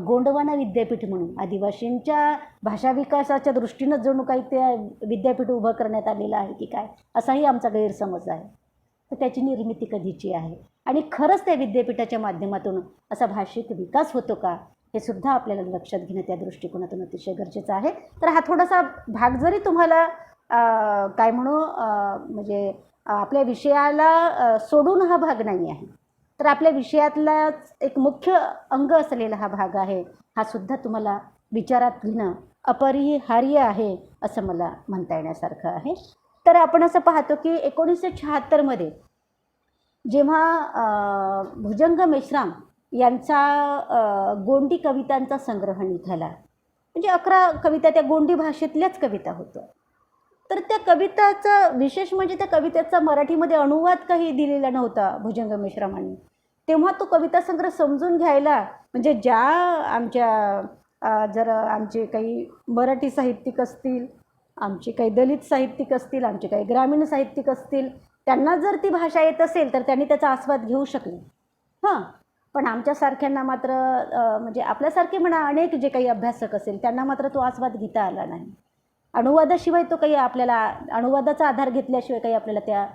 [SPEAKER 1] गोंडवाना विद्यापीठ म्हणून, आदिवासींच्या भाषा विकासाच्या दृष्टीनं जणू काही ते विद्यापीठ उभं करण्यात आलेलं आहे की काय, असाही आमचा गैरसमज आहे. तर त्याची निर्मिती कधीची आहे आणि खरंच त्या विद्यापीठाच्या माध्यमातून असा भाषिक विकास होतो का, हे सुद्धा आपल्याला लक्षात घेणं त्या दृष्टिकोनातून अतिशय गरजेचं आहे. तर हा थोडासा भाग जरी तुम्हाला काय म्हणू म्हणजे आपल्या विषयाला सोडून हा भाग नाही आहे, तर आपल्या विषयातलाच एक मुख्य अंग असलेला हा भाग आहे, हा सुद्धा तुम्हाला विचारात घेणं अपरिहार्य आहे असं मला म्हणता येण्यासारखं आहे. तर आपण असं पाहतो की 1976मध्ये जेव्हा भुजंग मेश्राम यांचा गोंडी कवितांचा संग्रह निघाला, म्हणजे 11 कविता त्या गोंडी भाषेतल्याच कविता होत्या. तर त्या कविताचा विशेष म्हणजे त्या कवितेचा मराठीमध्ये अनुवाद काही दिलेला नव्हता भुजंग मेश्रामांनी. तेव्हा तो कविता संग्रह समजून घ्यायला, म्हणजे ज्या आमच्या जर आमचे काही मराठी साहित्यिक असतील, आमचे काही दलित साहित्यिक असतील, आमचे काही ग्रामीण साहित्यिक असतील, त्यांना जर ती भाषा येत असेल तर त्यांनी त्याचा आस्वाद घेऊ शकले. पण आमच्यासारख्यांना मात्र म्हणजे आपल्यासारखे म्हणा अनेक जे काही अभ्यासक असेल त्यांना मात्र तो आस्वाद घेता आला नाही. अनुवादाशिवाय तो काही आपल्याला, अनुवादाचा आधार घेतल्याशिवाय काही आपल्याला त्या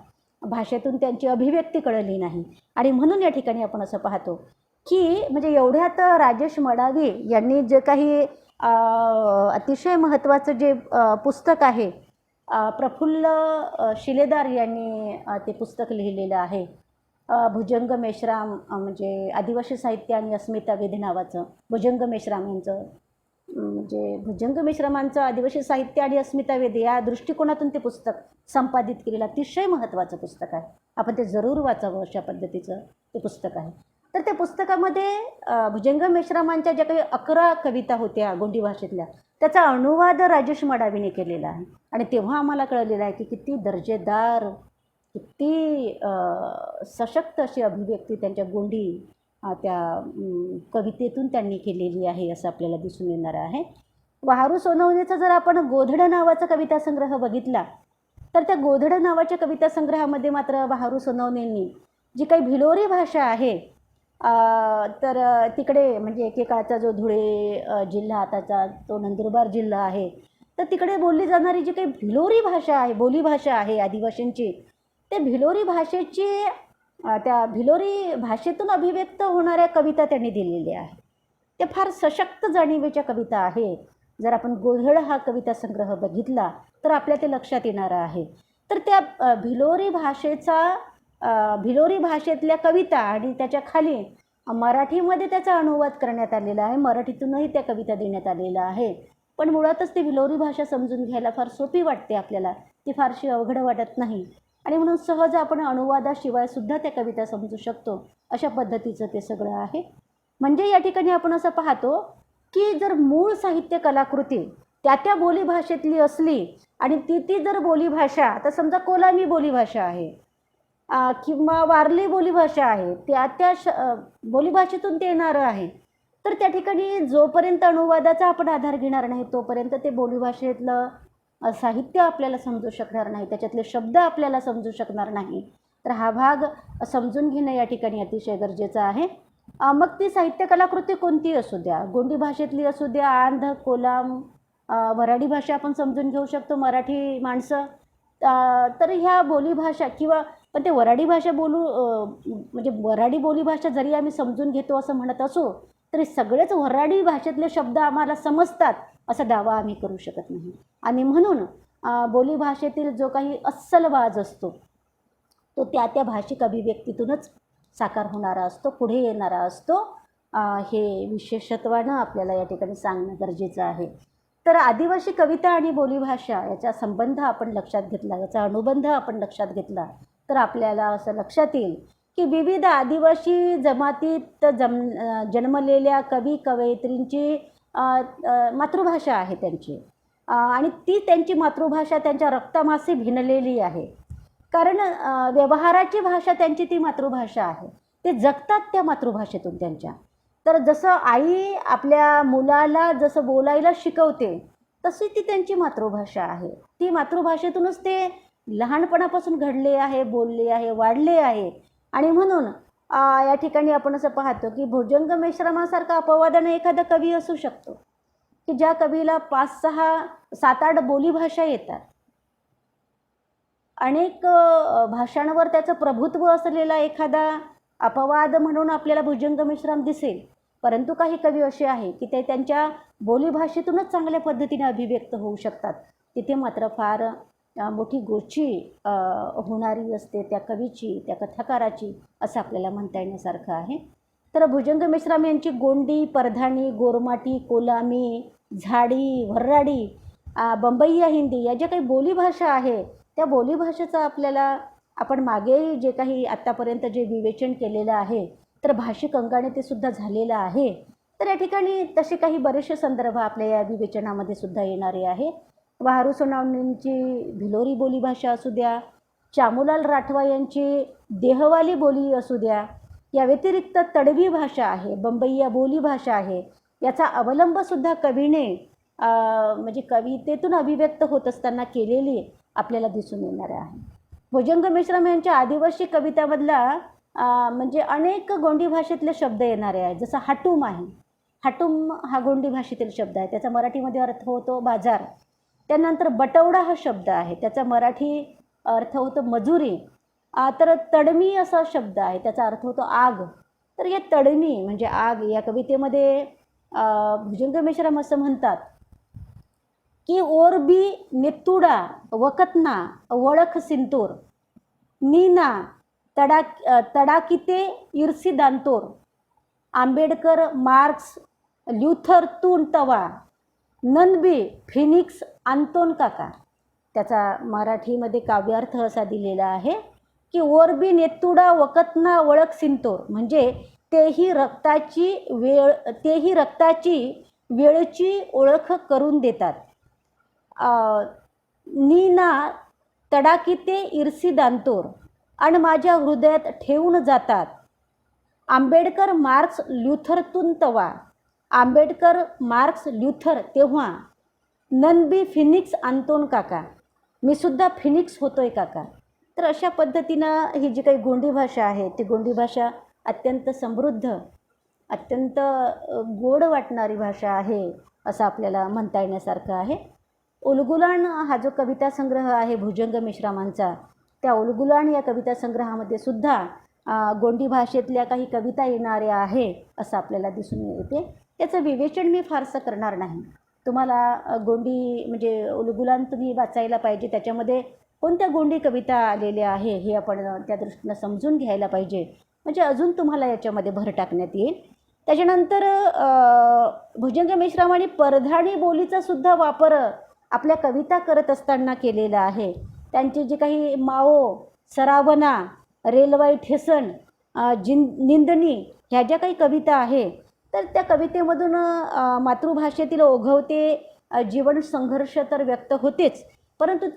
[SPEAKER 1] भाषेतून त्यांची अभिव्यक्ती कळली नाही. आणि म्हणून या ठिकाणी आपण असं पाहतो की म्हणजे एवढ्यात राजेश मडावी यांनी जे काही अतिशय महत्त्वाचं जे पुस्तक आहे, प्रफुल्ल शिलेदार यांनी ते पुस्तक लिहिलेलं आहे, भुजंग मेश्राम म्हणजे आदिवासी साहित्य आणि अस्मिता वेध नावाचं. भुजंग मेश्राम यांचं म्हणजे भुजंग मेश्रामांचं आदिवासी साहित्य आणि अस्मिता वेध या दृष्टिकोनातून ते पुस्तक संपादित केलेलं अतिशय महत्त्वाचं पुस्तक आहे. आपण ते जरूर वाचावं, अशा पद्धतीचं ते पुस्तक आहे. तर त्या पुस्तकामध्ये भुजंग मेश्रामांच्या ज्या काही 11 कविता होत्या गोंडी भाषेतल्या, त्याचा अनुवाद राजेश मडावीने केलेला आहे. आणि तेव्हा आम्हाला कळलेलं आहे की किती दर्जेदार, किती सशक्त अशी अभिव्यक्ती त्यांच्या गोंडी त्या कवितेतून त्यांनी केलेली आहे असं आपल्याला दिसून येणार आहे. वाहरू सोनवणेचा जर आपण गोधड नावाचा कविता संग्रह बघितला तर त्या गोधड नावाच्या कविता संग्रहामध्ये मात्र वाहरू सोनवणेंनी जी काही भिलोरी भाषा आहे, तर तिकडे म्हणजे एकेकाळचा जो धुळे जिल्हा आताचा तो नंदुरबार जिल्हा आहे, तर तिकडे बोलली जाणारी जी काही भिलोरी भाषा आहे, बोलीभाषा आहे आदिवासींची, ते भिलोरी भाषेची त्या भिलोरी भाषेतून अभिव्यक्त होणाऱ्या कविता त्यांनी दिलेल्या आहेत. ते फार सशक्त जाणीवेच्या कविता आहेत. जर आपण गोधड हा कविता संग्रह बघितला तर आपल्या ते लक्षात येणार आहे. तर त्या भिलोरी भाषेतल्या कविता आणि त्याच्या खाली मराठीमध्ये त्याचा अनुवाद करण्यात आलेला आहे, मराठीतूनही त्या कविता देण्यात आलेल्या आहे. पण मुळातच ती भिलोरी भाषा समजून घ्यायला फार सोपी वाटते आपल्याला, ती फारशी अवघड वाटत नाही आणि म्हणून सहज आपण अनुवादाशिवाय सुद्धा त्या कविता समजू शकतो, अशा पद्धतीचं ते सगळं आहे. म्हणजे या ठिकाणी आपण असं पाहतो की जर मूळ साहित्य कलाकृती त्या बोलीभाषेतली असली आणि ती जर बोलीभाषा, आता समजा कोलामी बोलीभाषा आहे किंवा वारली बोलीभाषा आहे, त्या बोलीभाषेतून ते येणारं आहे, तर त्या ठिकाणी जोपर्यंत अनुवादाचा आपण आधार घेणार नाही तोपर्यंत ते बोलीभाषेतलं साहित्य आपल्याला समजू शकणार नाही, त्याच्यातले शब्द आपल्याला समजू शकणार नाही. तर हा भाग समजून घेणं या ठिकाणी अतिशय गरजेचं आहे. मग ती साहित्य कलाकृती कोणती असू द्या, गोंडी भाषेतली असू द्या, आंध, कोलाम, वऱ्हाडी भाषा आपण समजून घेऊ शकतो, मराठी माणसं, तर ह्या बोलीभाषा किंवा पण ते वऱ्हाडी भाषा म्हणजे वऱ्हाडी बोलीभाषा जरी आम्ही समजून घेतो असं म्हणत असो, तरी सगळेच वऱ्हाडी भाषेतले शब्द आम्हाला समजतात असा दावा आम्ही करू शकत नाही. आणि म्हणून बोलीभाषेतील जो काही अस्सल वाज असतो तो त्या भाषिक अभिव्यक्तीतूनच साकार होणारा असतो, पुढे येणारा असतो. हे विशेषत्वानं आपल्याला या ठिकाणी सांगणं गरजेचं आहे. तर आदिवासी कविता आणि बोलीभाषा याचा संबंध आपण लक्षात घेतला, याचा अनुबंध आपण लक्षात घेतला, तर आपल्याला असं लक्षात येईल की विविध आदिवासी जमातीत जन्मलेल्या कवी कवयित्रींची मातृभाषा आहे त्यांची, आणि ती त्यांची मातृभाषा त्यांच्या रक्तामासी भिनलेली आहे. कारण व्यवहाराची भाषा त्यांची ती मातृभाषा आहे. ते जगतात त्या मातृभाषेतून त्यांच्या. तर जसं आई आपल्या मुलाला जसं बोलायला शिकवते तशी ती त्यांची मातृभाषा आहे. ती मातृभाषेतूनच ते लहानपणापासून घडले आहे, बोलले आहे, वाढले आहे. आणि म्हणून या ठिकाणी आपण असं पाहतो की भुजंग मेश्रामासारखा अपवादाने एखादा कवी असू शकतो की ज्या कवीला 5, 6, 7, 8 बोलीभाषा येतात. अनेक भाषांवर त्याचं प्रभुत्व असलेला एखादा अपवाद म्हणून आपल्याला भुजंग मेश्राम दिसेल. परंतु काही कवी असे आहे की ते त्यांच्या बोलीभाषेतूनच चांगल्या पद्धतीने अभिव्यक्त होऊ शकतात. तिथे मात्र फार मोठी गोची होणारी असते त्या कवीची, त्या कथाकाराची, असं आपल्याला म्हणता येण्यासारखं आहे. तर भुजंग मेश्राम यांची गोंडी, परधाणी, गोरमाटी, कोलामी, झाडी, व्हर्राडी, बंबईया हिंदी या ज्या काही बोलीभाषा आहे त्या बोलीभाषेचा आपल्याला आपण मागे जे काही आत्तापर्यंत जे विवेचन केलेलं आहे तर भाषिक अंगाने ते सुद्धा झालेलं आहे. तर या ठिकाणी तसे काही बरेचसे संदर्भ आपल्या या विवेचनामध्ये सुद्धा येणारे आहे. वाहरू सोनावणेंची भिलोरी बोलीभाषा असू द्या, चामूलाल राठवा यांची देहवाली बोली असू द्या, या व्यतिरिक्त तडवी भाषा आहे, बंबईया बोलीभाषा आहे. याचा अवलंबसुद्धा कवीने म्हणजे कवितेतून अभिव्यक्त होत असताना केलेली आपल्याला दिसून येणार आहे. भुजंग मेश्राम यांच्या आदिवासी कवितामधला म्हणजे अनेक गोंडी भाषेतले शब्द येणारे आहेत. जसं हाटूम आहे. हाटूम हा गोंडी भाषेतील शब्द आहे, त्याचा मराठीमध्ये अर्थ होतो बाजार. त्यानंतर बटवडा हा शब्द आहे, त्याचा मराठी अर्थ होतो मजुरी. तर तडमी असा शब्द आहे, त्याचा अर्थ होतो आग. तर या तडमी म्हणजे आग या कवितेमध्ये भुजंग मेश्राम असं म्हणतात की ओरबी नेत्तुडा वकतना वळख सिंतूर नीना तडाकिते इर्सी दांतोर आंबेडकर मार्क्स ल्युथर तून तवा ननबी फिनिक्स आंतोन काका. त्याचा मराठीमध्ये काव्यार्थ असा दिलेला आहे की ओरबी नेत्तुडा वकतना वळख सिंतोर म्हणजे तेही रक्ताची वेळची ओळख करून देतात. नीना तडाकिते इर्सी दांतोर आणि माझ्या हृदयात ठेवून जातात. आंबेडकर मार्क्स ल्युथरतून तवा, आंबेडकर मार्क्स ल्युथर तेव्हा, ननबी फिनिक्स आंतोन काका, मी सुद्धा फिनिक्स होतोय काका. तर अशा पद्धतीनं ही जी काही गोंडी भाषा आहे ती गोंडी भाषा अत्यंत समृद्ध, अत्यंत गोड वाटणारी भाषा आहे असं आपल्याला म्हणता येण्यासारखं आहे. उलगुलान हा जो कविता संग्रह आहे भुजंग मेश्रामांचा, त्या उलगुलान या कविता संग्रहामध्ये सुद्धा गोंडी भाषेतल्या काही कविता येणाऱ्या आहे असं आपल्याला दिसून येते. त्याचं विवेचन मी फारसं करणार नाही. तुम्हाला गोंडी म्हणजे उलगुलान तुम्ही वाचायला पाहिजे, त्याच्यामध्ये कोणत्या गोंडी कविता आलेल्या आहे हे आपण त्या दृष्टीनं समजून घ्यायला पाहिजे, म्हणजे अजून तुम्हाला याच्यामध्ये भर टाकण्यात येईल. त्याच्यानंतर भुजंग मेश्रामांनी परधाणी बोलीचा सुद्धा वापर आपल्या कविता करत असताना केलेला आहे. त्यांची जी काही माओ, सरावना, रेलवाई ठेसन, निंदणी ह्या ज्या काही कविता आहे तर त्या कवितेमधून मातृभाषेतील ओघवते जीवन संघर्ष तर व्यक्त होतेच, परंतु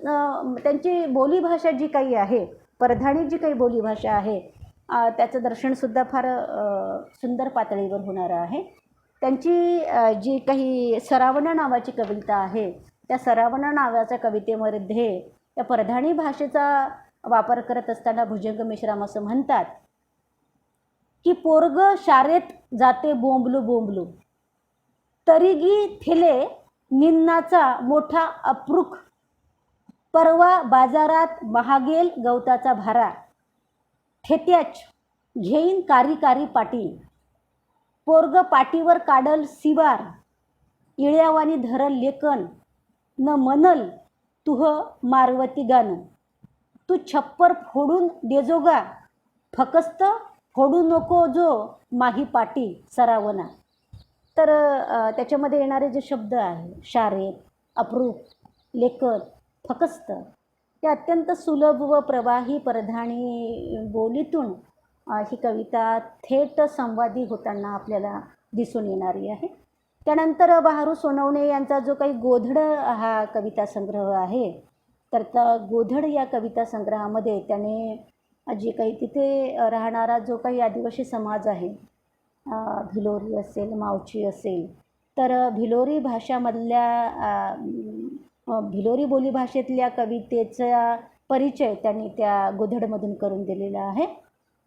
[SPEAKER 1] त्यांची बोलीभाषा जी काही आहे, परधाणी जी काही बोलीभाषा आहे त्याचं दर्शनसुद्धा फार सुंदर पातळीवर होणारं आहे. त्यांची जी काही सरावना नावाची कविता आहे त्या सरावना नावाच्या कवितेमध्ये त्या परधाणी भाषेचा वापर करत असताना भुजंग मेश्राम असं म्हणतात की पोरग शाळेत जाते बोंबलू बोंबलू तरीगी थिले निन्नाचा मोठा अप्रूक परवा बाजारात महागेल गवताचा भारा ठेत्याच घेईन कारी कारी पाटी, पोरग पाटीवर काढल सिवार, इळ्यावानी धरल लेकन, न म्हणल तुह मारवती गाणं, तू छप्पर फोडून देजोगा, फकस्त फोडू नको जो माही पाटी सरावना. तर त्याच्यामध्ये येणारे जे शब्द आहे शारे, अप्रूप, लेखन, फकस्त, ते अत्यंत सुलभ व प्रवाही परधानी बोलीतून ही कविता थेट संवादी होताना आपल्याला दिसून येणारी आहे. त्यानंतर बहारू सोनवणे यांचा जो काही गोधड हा कविता संग्रह आहे, तर त्या गोधड या कविता संग्रहामध्ये त्याने जे काही तिथे राहणारा जो काही आदिवासी समाज आहे, भिलोरी असेल, मावची असेल, तर भिलोरी भाषामधल्या भिलोरी बोलीभाषेतल्या कवितेचा परिचय त्यांनी त्या गोधडमधून करून दिलेला आहे.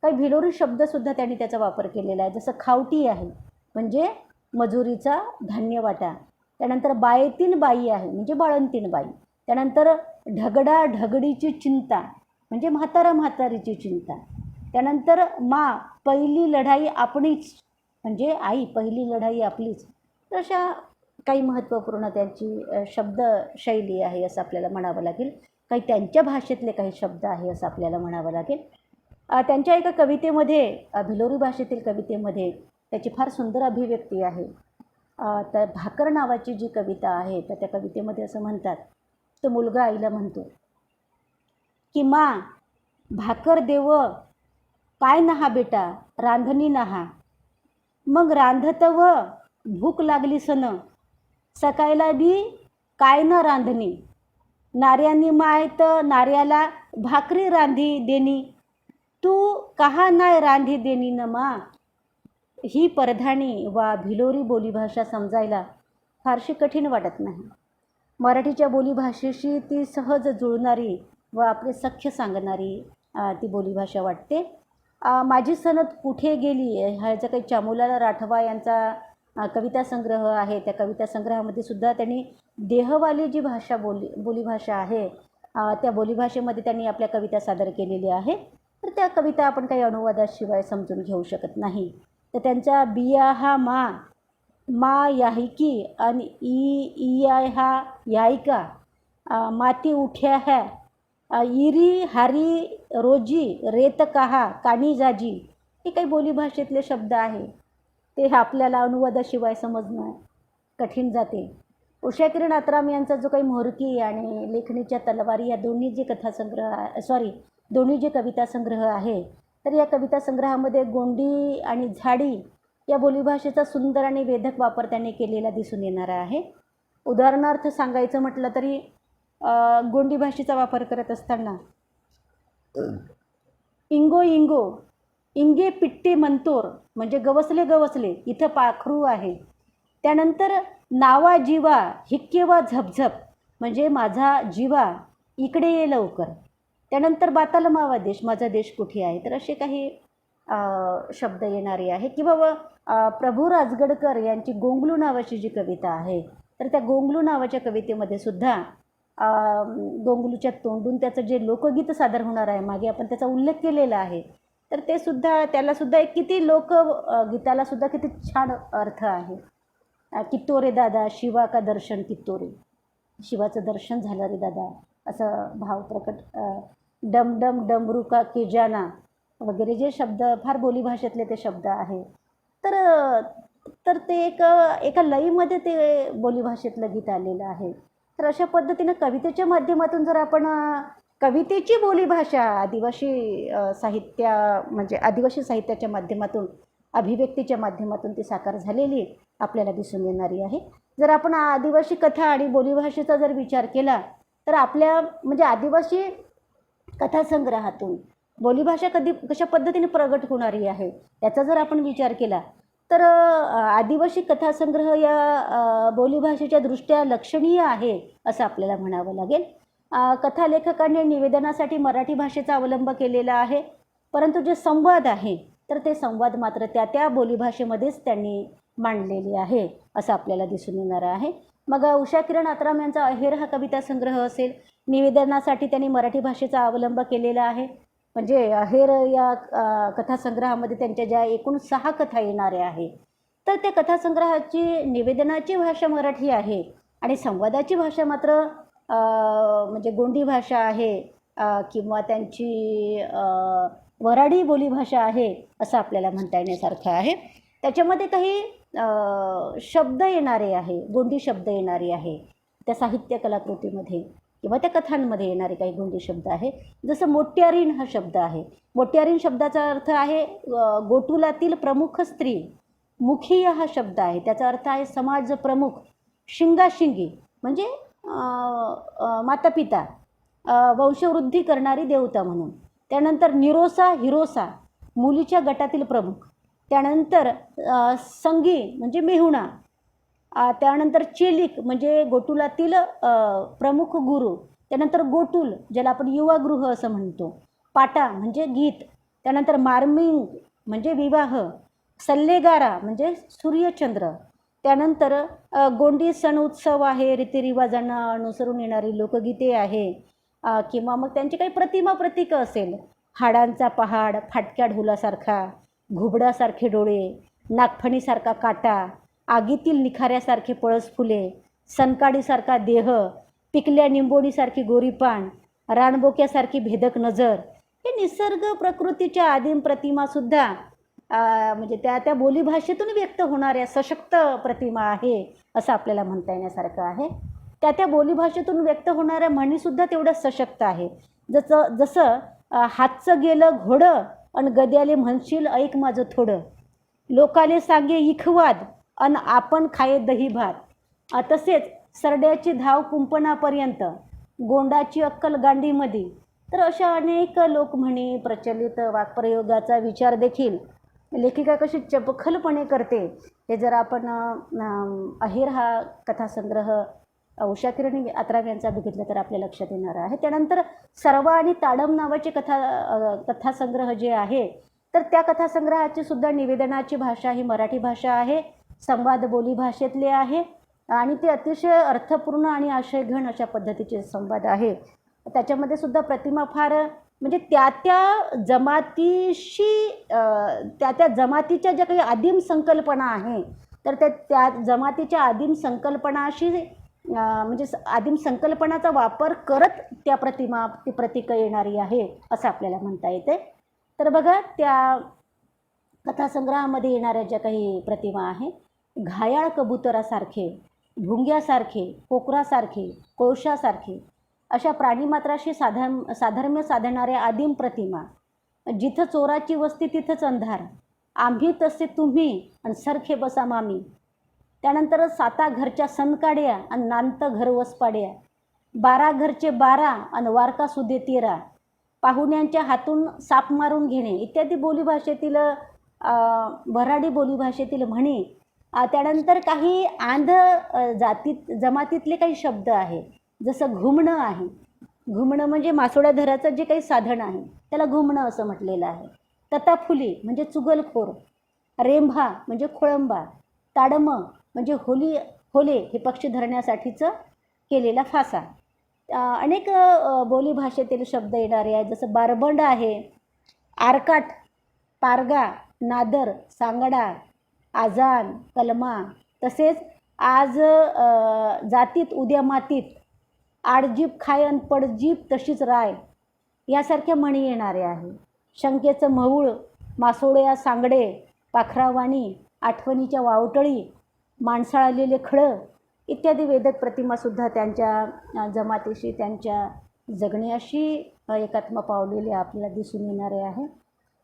[SPEAKER 1] काही भिलोरी शब्दसुद्धा त्यांनी त्याचा वापर केलेला आहे, जसं खावटी आहे म्हणजे मजुरीचा धान्य वाटा, त्यानंतर बायतीन बाई आहे म्हणजे बाळंतीण बाई, त्यानंतर ढगडा ढगडीची चिंता म्हणजे म्हातारा म्हातारीची चिंता, त्यानंतर मा पहिली लढाई आपणीच म्हणजे आई, पहिली लढाई आपलीच. तर अशा काही महत्त्वपूर्ण त्यांची शब्दशैली आहे असं आपल्याला म्हणावं लागेल. काही त्यांच्या भाषेतले काही शब्द आहे असं आपल्याला म्हणावं लागेल. त्यांच्या एका कवितेमध्ये, भिलोरी भाषेतील कवितेमध्ये त्याची फार सुंदर अभिव्यक्ती आहे. तर भाकर नावाची जी कविता आहे, तर त्या कवितेमध्ये असं म्हणतात, तो मुलगा आईला म्हणतो की मा भाकर देव, काय नहा बेटा रांधणी नहा, मग रांधतव भूक लागली सन, सकाळला बी काय न रांधणी, नार्यांनी माहीत नार्याला भाकरी रांधी देणी, तू कहा नाही रांधी देणी न मा. ही परधाणी वा भिलोरी बोलीभाषा समजायला फारशी कठीण वाटत नाही. मराठीच्या बोलीभाषेशी ती सहज जुळणारी व आपले सख्य सांगणारी ती बोलीभाषा वाटते. माझी सनद कुठे गेली ह्याचा काही चामोलाल राठवा यांचा कविता संग्रह आहे. त्या कविता संग्रहामध्ये सुद्धा त्यांनी देहवाली जी बोलीभाषा आहे, त्या बोलीभाषेमध्ये त्यांनी आपल्या कविता सादर केलेल्या आहे. तर त्या कविता आपण काही अनुवादाशिवाय समजून घेऊ शकत नाही. तर त्यांचा बिया हा मा याहिकी आणि इया हा यायका, माती उठ्या है, इरी हारी रोजी रेत कहा कानी जाजी, हे काही बोलीभाषेतले शब्द आहे. ते आपल्याला अनुवादाशिवाय समजणं कठीण जाते. उषाकिरण आत्राम यांचा जो काही मोहरकी आणि लेखणीच्या तलवारी या दोन्ही जे कविता संग्रह आहे, तर या कविता संग्रहामध्ये गोंडी आणि झाडी या बोलीभाषेचा सुंदर आणि वेधक वापर त्यांनी केलेला दिसून येणारा आहे. उदाहरणार्थ सांगायचं म्हटलं तरी गोंडी भाषेचा वापर करत असताना इंगो इंगो इंगे पिट्टे मंतोर म्हणजे गवसले गवसले, इथं पाखरू आहे. त्यानंतर नावा जीवा हिक्केवा झपझप म्हणजे माझा जीवा इकडे ये लवकर. त्यानंतर बाताला मावा देश, माझा देश कुठे आहे. तर असे काही शब्द येणारे आहे. किंवा प्रभू राजगडकर यांची गोंगलू नावाची जी कविता आहे, तर त्या गोंगलू नावाच्या कवितेमध्ये सुद्धा गोंगलूच्या तोंडून त्याचं जे लोकगीत सादर होणार आहे, मागे आपण त्याचा उल्लेख केलेला आहे. तर ते सुद्धा त्यालासुद्धा एक किती लोकगीतालासुद्धा किती छान अर्थ आहे. कित्तोरे दादा शिवा का दर्शन कित्तोरे, शिवाचं दर्शन झालं रे दादा, असं भाव प्रकट. डम डम डमरू का केजाना वगैरे जे शब्द फार बोलीभाषेतले ते शब्द आहे. तर ते एका लईमध्ये ते बोलीभाषेतलं गीत आलेलं आहे. तर अशा पद्धतीनं कवितेच्या माध्यमातून जर आपण कवितेची बोलीभाषा आदिवासी साहित्याच्या माध्यमातून, अभिव्यक्तीच्या माध्यमातून ती साकार झालेली आपल्याला दिसून येणारी आहे. जर आपण आदिवासी कथा आणि बोलीभाषेचा जर विचार केला, तर आपल्या म्हणजे आदिवासी कथासंग्रहातून बोलीभाषा कशा पद्धतीने प्रगट होणारी आहे याचा जर आपण विचार केला, तर आदिवासी कथासंग्रह या बोलीभाषेच्या दृष्ट्या लक्षणीय आहे असं आपल्याला म्हणावं लागेल. कथालेखकांनी निवेदनासाठी मराठी भाषेचा अवलंब केलेला आहे, परंतु जे संवाद आहे तर ते संवाद मात्र त्या बोलीभाषेमध्येच त्यांनी मांडलेले आहे असं आपल्याला दिसून येणार आहे. मग उषाकिरण आत्राम यांचा अहेर हा कविता संग्रह असेल, निवेदनासाठी त्यांनी मराठी भाषेचा अवलंब केलेला आहे. म्हणजे अहेर या कथासंग्रहामध्ये त्यांच्या ज्या एकूण 6 कथा येणाऱ्या आहे, तर त्या कथासंग्रहाची निवेदनाची भाषा मराठी आहे आणि संवादाची भाषा मात्र म्हणजे गोंडी भाषा आहे किंवा त्यांची वऱ्हाडी बोलीभाषा आहे असं आपल्याला म्हणता येण्यासारखं आहे. त्याच्यामध्ये काही शब्द येणारे आहे, गोंडी शब्द येणारे आहे त्या साहित्य कलाकृतीमध्ये किंवा त्या कथांमध्ये येणारे काही गोंडी शब्द आहे. जसं मोट्यारीण हा शब्द आहे. मोट्यारीण शब्दाचा अर्थ आहे गोकुलातील प्रमुख स्त्री. मुखीय हा शब्द आहे, त्याचा अर्थ आहे समाज प्रमुख. शिंगाशिंगी म्हणजे मातापिता, वंशवृद्धी करणारी देवता म्हणून. त्यानंतर निरोसा हिरोसा मुलीच्या गटातील प्रमुख. त्यानंतर संगी म्हणजे मेहुणा. त्यानंतर चेलिक म्हणजे गोकुलातील प्रमुख गुरु. त्यानंतर गोटुल ज्याला आपण युवागृह असं म्हणतो. पाटा म्हणजे गीत. त्यानंतर मार्मिंग म्हणजे विवाह. सल्लेगारा म्हणजे सूर्यचंद्र. त्यानंतर गोंडी सण उत्सव आहे, रीतिरिवाजांना अनुसरून येणारी लोकगीते आहे किंवा मग त्यांची काही प्रतिमा प्रतीकं असेल. हाडांचा पहाड, फाटक्या ढोलासारखा, घुबडासारखे डोळे, नागफणीसारखा काटा, आगीतील निखाऱ्यासारखे पळस फुले, सनकाडीसारखा देह, पिकल्या निंबोणीसारखी गोरीपान, रानबोक्यासारखी भेदक नजर. हे निसर्ग प्रकृतीच्या आदिम प्रतिमासुद्धा म्हणजे त्या बोलीभाषेतून व्यक्त होणाऱ्या सशक्त प्रतिमा आहे असं आपल्याला म्हणता येण्यासारखं आहे. त्या बोलीभाषेतून व्यक्त होणाऱ्या म्हणीसुद्धा तेवढं सशक्त आहे. जसं हातचं गेलं घोडं अन गद्याले म्हणशील ऐक माझं थोडं. लोकाले सांगे इखवाद अन आपण खाये दही भात. तसेच सरड्याची धाव कुंपणापर्यंत, गोंडाची अक्कल गांडीमध्ये. तर अशा अनेक लोकम्हणी, प्रचलित वाक्प्रयोगाचा विचार देखील लेखिका कशी चपखलपणे करते हे जर आपण अहेर हा कथासंग्रह उषाकिरणी आत्राम यांचा बघितलं तर आपल्या लक्षात येणार आहे. त्यानंतर सर्व आणि ताडम नावाचे कथासंग्रह जे आहे, तर त्या कथासंग्रहाची सुद्धा निवेदनाची भाषा ही मराठी भाषा आहे, संवाद बोली भाषेतले आहे आणि ते अतिशय अर्थपूर्ण आणि आशयघन अशा पद्धतीचे संवाद आहे. त्याच्यामध्ये सुद्धा प्रतिमा फार म्हणजे त्या जमातीशी त्या जमातीच्या ज्या काही आदिम संकल्पना आहे, तर त्या जमातीच्या आदिम संकल्पनाशी म्हणजे आदिम संकल्पनाचा वापर करत त्या ती प्रतीकं येणारी आहे असं आपल्याला म्हणता येते. तर बघा, त्या कथासंग्रहामध्ये येणाऱ्या ज्या काही प्रतिमा आहे, घायाळ कबुतरासारखे, भुंग्यासारखे, कोकरासारखे, कोळशासारखे अशा प्राणीमात्राशी साधर्म्य साधणाऱ्या आदिम प्रतिमा. जिथं चोराची वस्ती तिथंच अंधार, आम्ही तसे तुम्ही आणि सरखे बसा मामी. त्यानंतर 7 घरच्या सनकाड्या आणि नांत घर वसपाड्या, 12 घरचे 12 आणि वारका सुदे 13, पाहुण्यांच्या हातून साप मारून घेणे इत्यादी बोलीभाषेतील वऱ्हाडी बोलीभाषेतील म्हणी. त्यानंतर काही आंध जमातीतले काही शब्द आहे, जसं घुमणं आहे. घुमणं म्हणजे मासोळ्या धराचं जे काही साधन आहे त्याला घुमणं असं म्हटलेलं आहे. तताफुली म्हणजे चुगलखोर. रेंभा म्हणजे खोळंबा. ताडमं म्हणजे होले हे पक्षी धरण्यासाठीचं केलेला फासा. अनेक बोलीभाषेतील शब्द येणारे आहेत, जसं बारबंड आहे, आरकाट, पारगा, नादर, सांगडा, आजान, कलमा. तसेच आज जातीत उद्या मातीत, आडजीप खायन पडजीप तशीच राय यासारख्या म्हणी येणारे आहे. शंकेचं मऊळ, मासोळ्या सांगडे, पाखरावाणी, आठवणीच्या वावटळी, माणसाळलेले खळं इत्यादी वेदक प्रतिमासुद्धा त्यांच्या जमातीशी, त्यांच्या जगण्याशी एकात्म पावलेले आपल्याला दिसून येणारे आहे.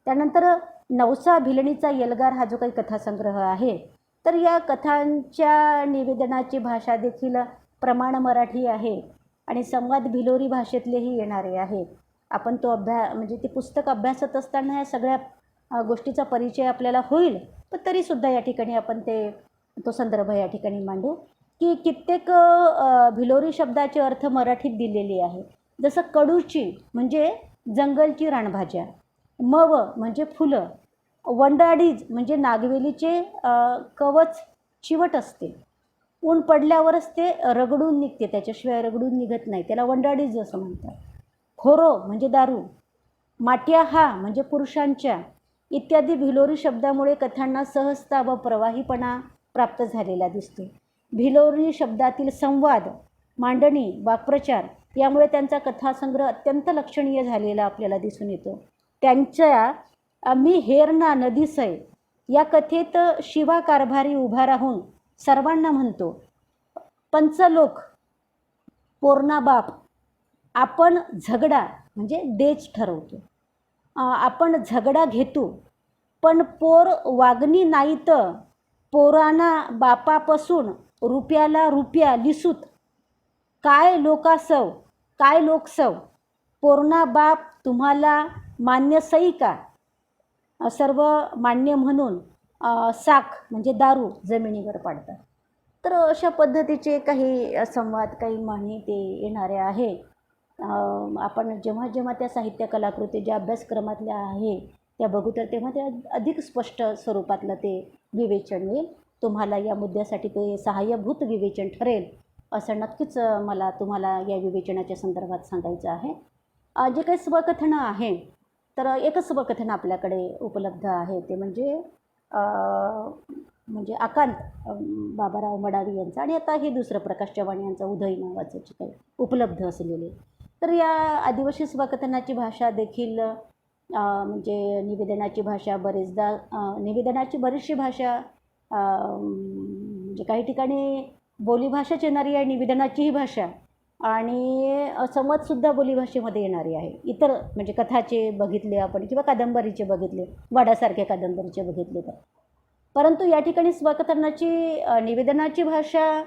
[SPEAKER 1] त्यानंतर नवसा भिलणीचा येलगार हा जो काही कथासंग्रह आहे, तर या कथांच्या निवेदनाची भाषा देखील प्रमाण मराठी आहे आणि संवाद भिलोरी भाषेतलेही येणारे आहेत. आपण तो म्हणजे ते पुस्तक अभ्यासत असताना या सगळ्या गोष्टीचा परिचय आपल्याला होईल, पण तरीसुद्धा या ठिकाणी आपण तो संदर्भ या ठिकाणी मांडू की कित्येक भिलोरी शब्दाचे अर्थ मराठीत दिलेले आहे. जसं कडूची म्हणजे जंगलची रानभाज्या, मव म्हणजे फुलं, वंडाडीज म्हणजे नागवेलीचे कवच चिवट असते, ऊन पडल्यावरच ते रगडून निघते, त्याच्याशिवाय रगडून निघत नाही, त्याला वंडाडीज असं म्हणतात. खोरो म्हणजे दारू, माट्या हा म्हणजे पुरुषांच्या इत्यादी भिलोरी शब्दामुळे कथांना सहजता व प्रवाहीपणा प्राप्त झालेला दिसतो. भिलोरी शब्दातील संवाद, मांडणी, वाक्प्रचार यामुळे त्यांचा कथासंग्रह अत्यंत लक्षणीय झालेला आपल्याला दिसून येतो. त्यांच्या मी हेरना नदीसय या कथेत शिवा कारभारी उभा राहून सर्वांना म्हणतो, पंचलोक पोरणा बाप आपण झगडा म्हणजे देज ठरवतो, आपण झगडा घेतो, पण पोर वागणी नाही तर पोराना बापापासून रुपयाला रुपया लिसूत, काय लोकासव काय लोकसव, पोरणा बाप तुम्हाला मान्य सई का, सर्व मान्य म्हणून साख म्हणजे दारू जमिनीवर पाडतात. तर अशा पद्धतीचे काही संवाद, काही म्हणी ते येणारे आहे. आपण जेव्हा जेव्हा त्या साहित्य कलाकृती ज्या अभ्यासक्रमातल्या आहे त्या बघू तर तेव्हा ते अधिक स्पष्ट स्वरूपातलं ते विवेचन येईल. तुम्हाला या मुद्द्यासाठी ते सहाय्यभूत विवेचन ठरेल असं नक्कीच मला तुम्हाला या विवेचनाच्या संदर्भात सांगायचं आहे. जे काही स्वकथनं आहे तर एकच स्वकथन आपल्याकडे उपलब्ध आहे, ते म्हणजे आकांत बाबाराव मडावी यांचं, आणि आता हे दुसरं प्रकाश चव्हाण यांचं उदय नावाचं जे काही उपलब्ध असलेले. तर या आदिवासी स्वकथनाची भाषा देखील म्हणजे निवेदनाची भाषा निवेदनाची बरीचशी भाषा म्हणजे काही ठिकाणी बोलीभाषाच येणारी आहे, निवेदनाचीही भाषा, आणि संवादसुद्धा बोलीभाषेमध्ये येणारी आहे. इतर म्हणजे कथाचे बघितले आपण किंवा कादंबरीचे बघितले, वाडासारख्या कादंबरीचे बघितले तर. परंतु या ठिकाणी स्वकथनाची निवेदनाची भाषा,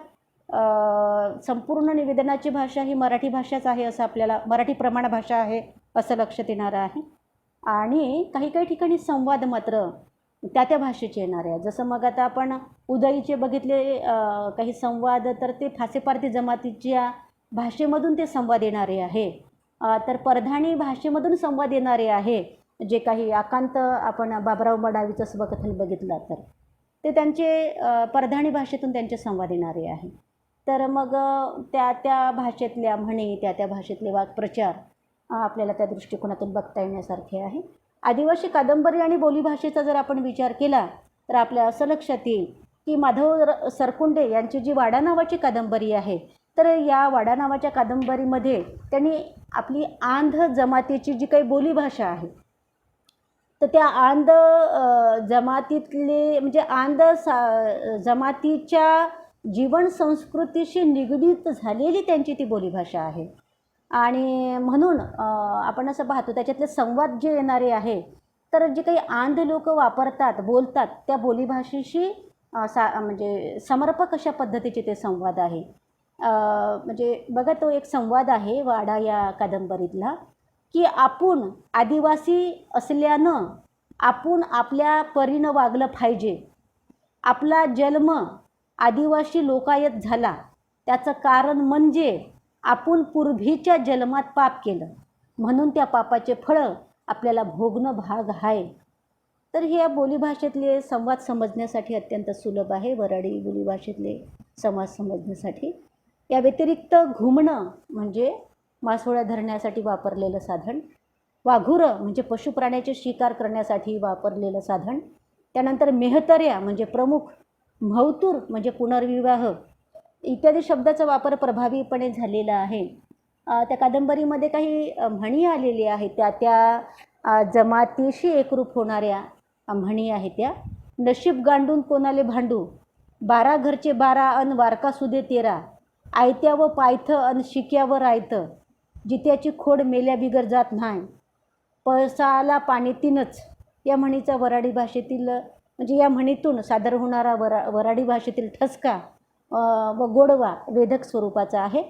[SPEAKER 1] संपूर्ण निवेदनाची भाषा ही मराठी भाषाच आहे असं आपल्याला, मराठी प्रमाण भाषा आहे असं लक्षात येणार आहे. आणि काही काही ठिकाणी संवाद मात्र त्या भाषेचे येणार आहे. जसं मग आता आपण उदयीचे बघितले काही संवाद, तर ते फासेपारधी जमातीच्या भाषेमधून ते संवाद येणारे आहे. तर परधाणी भाषेमधून संवाद येणारे आहे. जे काही आकांत आपण बाबाराव मडावीचं स्वकथन बघितलं तर ते त्यांचे परधाणी भाषेतून त्यांचे संवाद येणारे आहे. तर मग त्या भाषेतल्या म्हणी, त्या भाषेतले वाक्प्रचार आपल्याला त्या दृष्टिकोनातून बघता येण्यासारखे आहे. आदिवासी कादंबरी आणि बोलीभाषेचा जर आपण विचार केला तर आपल्या असं लक्षात येईल की माधव सरकुंडे यांची जी वाडा नावाची कादंबरी आहे, तर या वाडा नावाच्या कादंबरीमध्ये त्यांनी आपली आंध जमातीची जी काही बोलीभाषा आहे, तर त्या आंध जमातीतले म्हणजे जमातीच्या जीवन संस्कृतीशी निगडीत झालेली त्यांची ती बोलीभाषा आहे. आणि म्हणून आपण असं पाहतो त्याच्यातले संवाद जे येणारे आहे, तर जे काही आंध लोक वापरतात, बोलतात, त्या बोलीभाषेशी म्हणजे समर्पक अशा पद्धतीचे ते संवाद आहे. म्हणजे बघा, तो एक संवाद आहे वाडा या कादंबरीतला, की आपण आदिवासी असल्यानं आपण आपल्या परीनं वागलं पाहिजे. आपला जन्म आदिवासी लोकायत झाला, त्याचं कारण म्हणजे आपण पूर्वीच्या जन्मात पाप केलं, म्हणून त्या पापाचे फळं आपल्याला भोगणं भाग आहे. तर हे या बोलीभाषेतले संवाद समजण्यासाठी अत्यंत सुलभ आहे, वऱ्हाडी बोलीभाषेतले संवाद समजण्यासाठी. या व्यतिरिक्त घुमणं म्हणजे मासोळ्या धरण्यासाठी वापरलेलं साधन, वाघुरं म्हणजे पशुप्राण्याचे शिकार करण्यासाठी वापरलेलं साधन, त्यानंतर मेहतऱ्या म्हणजे प्रमुख, म्हवतूर म्हणजे पुनर्विवाह इत्यादी शब्दाचा वापर प्रभावीपणे झालेला आहे. त्या कादंबरीमध्ये काही म्हणी आलेल्या आहेत, त्या जमातीशी एकरूप होणाऱ्या म्हणी आहेत. त्या नशीब गांडून कोणाले भांडू, 12 घरचे 12 अन वारका सुदे 13, आयत्या व पायथ अन शिक्यावर आयतं, जित्याची खोड मेल्या बिगर जात नाही, पळसाला पाणी तीनच. या म्हणीचा वऱ्हाडी भाषेतील म्हणजे या म्हणीतून सादर होणारा वऱ्हाडी भाषेतील ठसका व गोडवा वेधक स्वरूपाचा आहे.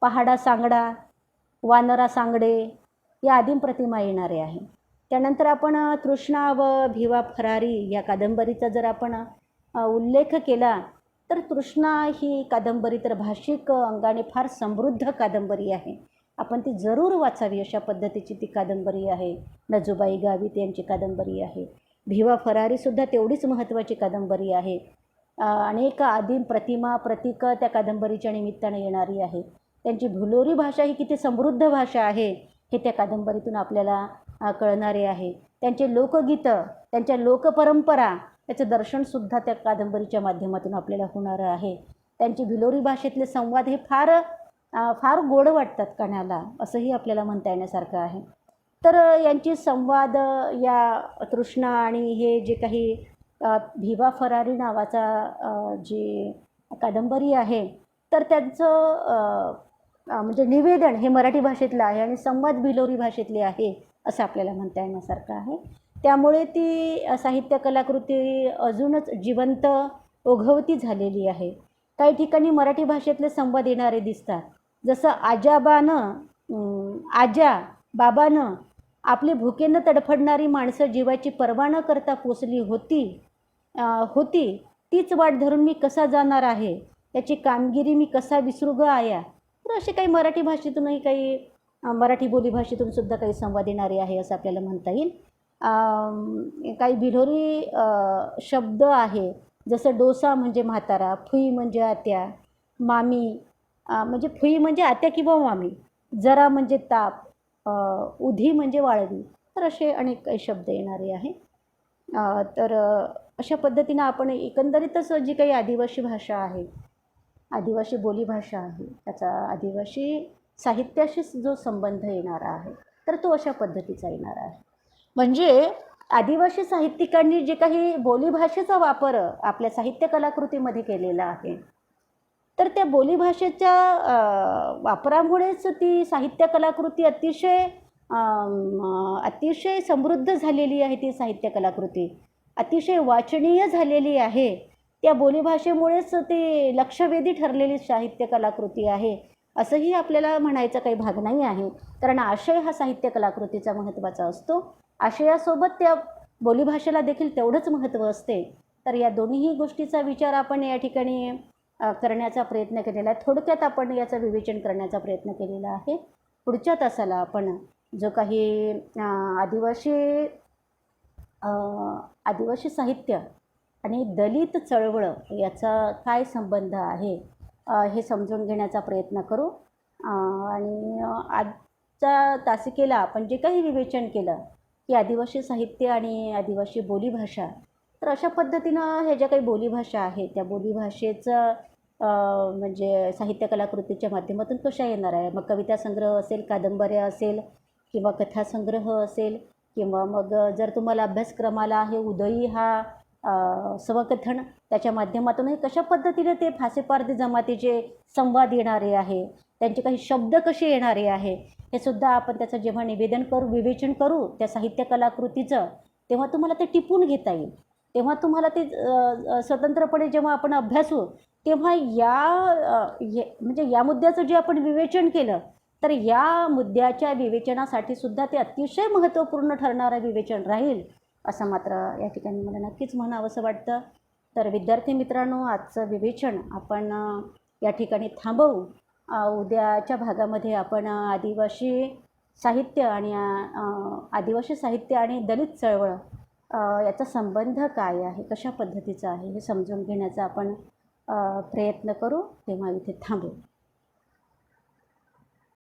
[SPEAKER 1] पहाडा सांगडा, वानरा सांगडे या आदिम प्रतिमा येणारे आहे. त्यानंतर आपण तृष्णा व भिवा फरारी या कादंबरीचा जर आपण उल्लेख केला तर तृष्णा ही कादंबरी तर भाषिक अंगाने फार समृद्ध कादंबरी आहे. आपण ती जरूर वाचावी अशा पद्धतीची ती कादंबरी आहे. नजूबाई गावित यांची कादंबरी आहे. भिवा फरारीसुद्धा तेवढीच महत्त्वाची कादंबरी आहे. अनेक आदिम प्रतिमा प्रतीकं त्या कादंबरीच्या निमित्ताने येणारी आहे. त्यांची भिलोरी भाषा ही किती समृद्ध भाषा आहे हे त्या कादंबरीतून आपल्याला कळणारे आहे. त्यांचे लोकगीतं, त्यांच्या लोकपरंपरा याचं दर्शनसुद्धा त्या कादंबरीच्या माध्यमातून आपल्याला होणारं आहे. त्यांची भिलोरी भाषेतले संवाद हे फार गोड वाटतात कानाला, असंही आपल्याला म्हणता येण्यासारखं आहे. तर यांची संवाद या तृष्णा आणि हे जे काही भिवा फरारी नावाचा जी कादंबरी आहे, तर त्यांचं म्हणजे निवेदन हे मराठी भाषेतलं आहे आणि संवाद भिलोरी भाषेतले आहे असं आपल्याला म्हणता येण्यासारखं आहे. त्यामुळे ती साहित्य कलाकृती अजूनच जिवंत ओघवती झालेली आहे. काही ठिकाणी मराठी भाषेतले संवाद येणारे दिसतात. जसं आजा बाबानं आपली भुकेनं तडफडणारी माणसं जीवाची पर्वा न करता पोचली होती तीच वाट धरून मी कसा जाणार आहे, त्याची कामगिरी मी कसा विसरू ग आया. तर असे काही मराठी भाषेतूनही काही मराठी बोलीभाषेतून सुद्धा काही संवाद येणारे आहे असं आपल्याला म्हणता येईल. काही भिलोरी शब्द आहे, जसं डोसा म्हणजे म्हातारा, फुई म्हणजे आत्या, मामी म्हणजे फुई म्हणजे आत्या किंवा मामी, जरा म्हणजे ताप, उधी म्हणजे वाळवी. तर असे अनेक काही शब्द येणारे आहे. तर अशा पद्धतीनं आपण एकंदरीतच जी काही आदिवासी भाषा आहे, आदिवासी बोलीभाषा आहे, त्याचा आदिवासी साहित्याशी जो संबंध येणारा आहे, तर तो अशा पद्धतीचा येणार आहे. म्हणजे आदिवासी साहित्यिकांनी जे काही बोलीभाषेचा वापर आपल्या साहित्य कलाकृतीमध्ये केलेला आहे, तर त्या बोलीभाषेच्या वापरामुळेच ती साहित्य कलाकृती अतिशय समृद्ध झालेली आहे. ती साहित्य कलाकृती अतिशय वाचनीय झालेली आहे. त्या बोलीभाषेमुळेच ती लक्षवेधी ठरलेली साहित्य कलाकृती आहे असंही आपल्याला म्हणायचं काही भाग नाही आहे. कारण आशय हा साहित्य कलाकृतीचा महत्त्वाचा असतो. आशयासोबत त्या बोलीभाषेला देखील तेवढंच महत्त्व असते. तर या दोन्हीही गोष्टीचा विचार आपण या ठिकाणी करण्याचा प्रयत्न केलेला आहे. थोडक्यात आपण याचं विवेचन करण्याचा प्रयत्न केलेला आहे. पुढच्या तासाला आपण जो काही आदिवासी साहित्य आणि दलित चळवळ याचा काय संबंध आहे हे समजून घेण्याचा प्रयत्न करू. आणि आजच्या तासिकेला आपण जे काही विवेचन केलं की आदिवासी साहित्य आणि आदिवासी बोलीभाषा, तर अशा पद्धतीनं हे ज्या काही बोलीभाषा आहे त्या बोलीभाषेचं म्हणजे साहित्य कलाकृतीच्या माध्यमातून कशा येणार आहे. मग कविता संग्रह असेल, कादंबऱ्या असेल किंवा कथासंग्रह असेल, किंवा मग जर तुम्हाला अभ्यासक्रमाला आहे उदयी हा स्वकथन, त्याच्या माध्यमातूनही कशा पद्धतीने ते फासेपारधी जमातीचे संवाद येणारे आहे, त्यांचे काही शब्द कसे येणारे आहे, हे सुद्धा आपण त्याचं जेव्हा विवेचन करू त्या साहित्य कलाकृतीचं, तेव्हा तुम्हाला ते टिपून घेता येईल. तेव्हा तुम्हाला ते स्वतंत्रपणे जेव्हा आपण अभ्यासू तेव्हा म्हणजे या मुद्द्याचं जे आपण विवेचन केलं, तर या मुद्द्याच्या विवेचनासाठी सुद्धा ते अतिशय महत्त्वपूर्ण ठरणारं विवेचन राहील असं मात्र या ठिकाणी मला नक्कीच म्हणावंसं वाटतं. तर विद्यार्थी मित्रांनो, आजचं विवेचन आपण या ठिकाणी थांबवू. उद्याच्या भागामध्ये आपण आदिवासी साहित्य आणि दलित चळवळ याचा संबंध काय आहे, कशा पद्धतीचा आहे हे समजून घेण्याचा आपण प्रयत्न करू. तेव्हा इथे थांबू.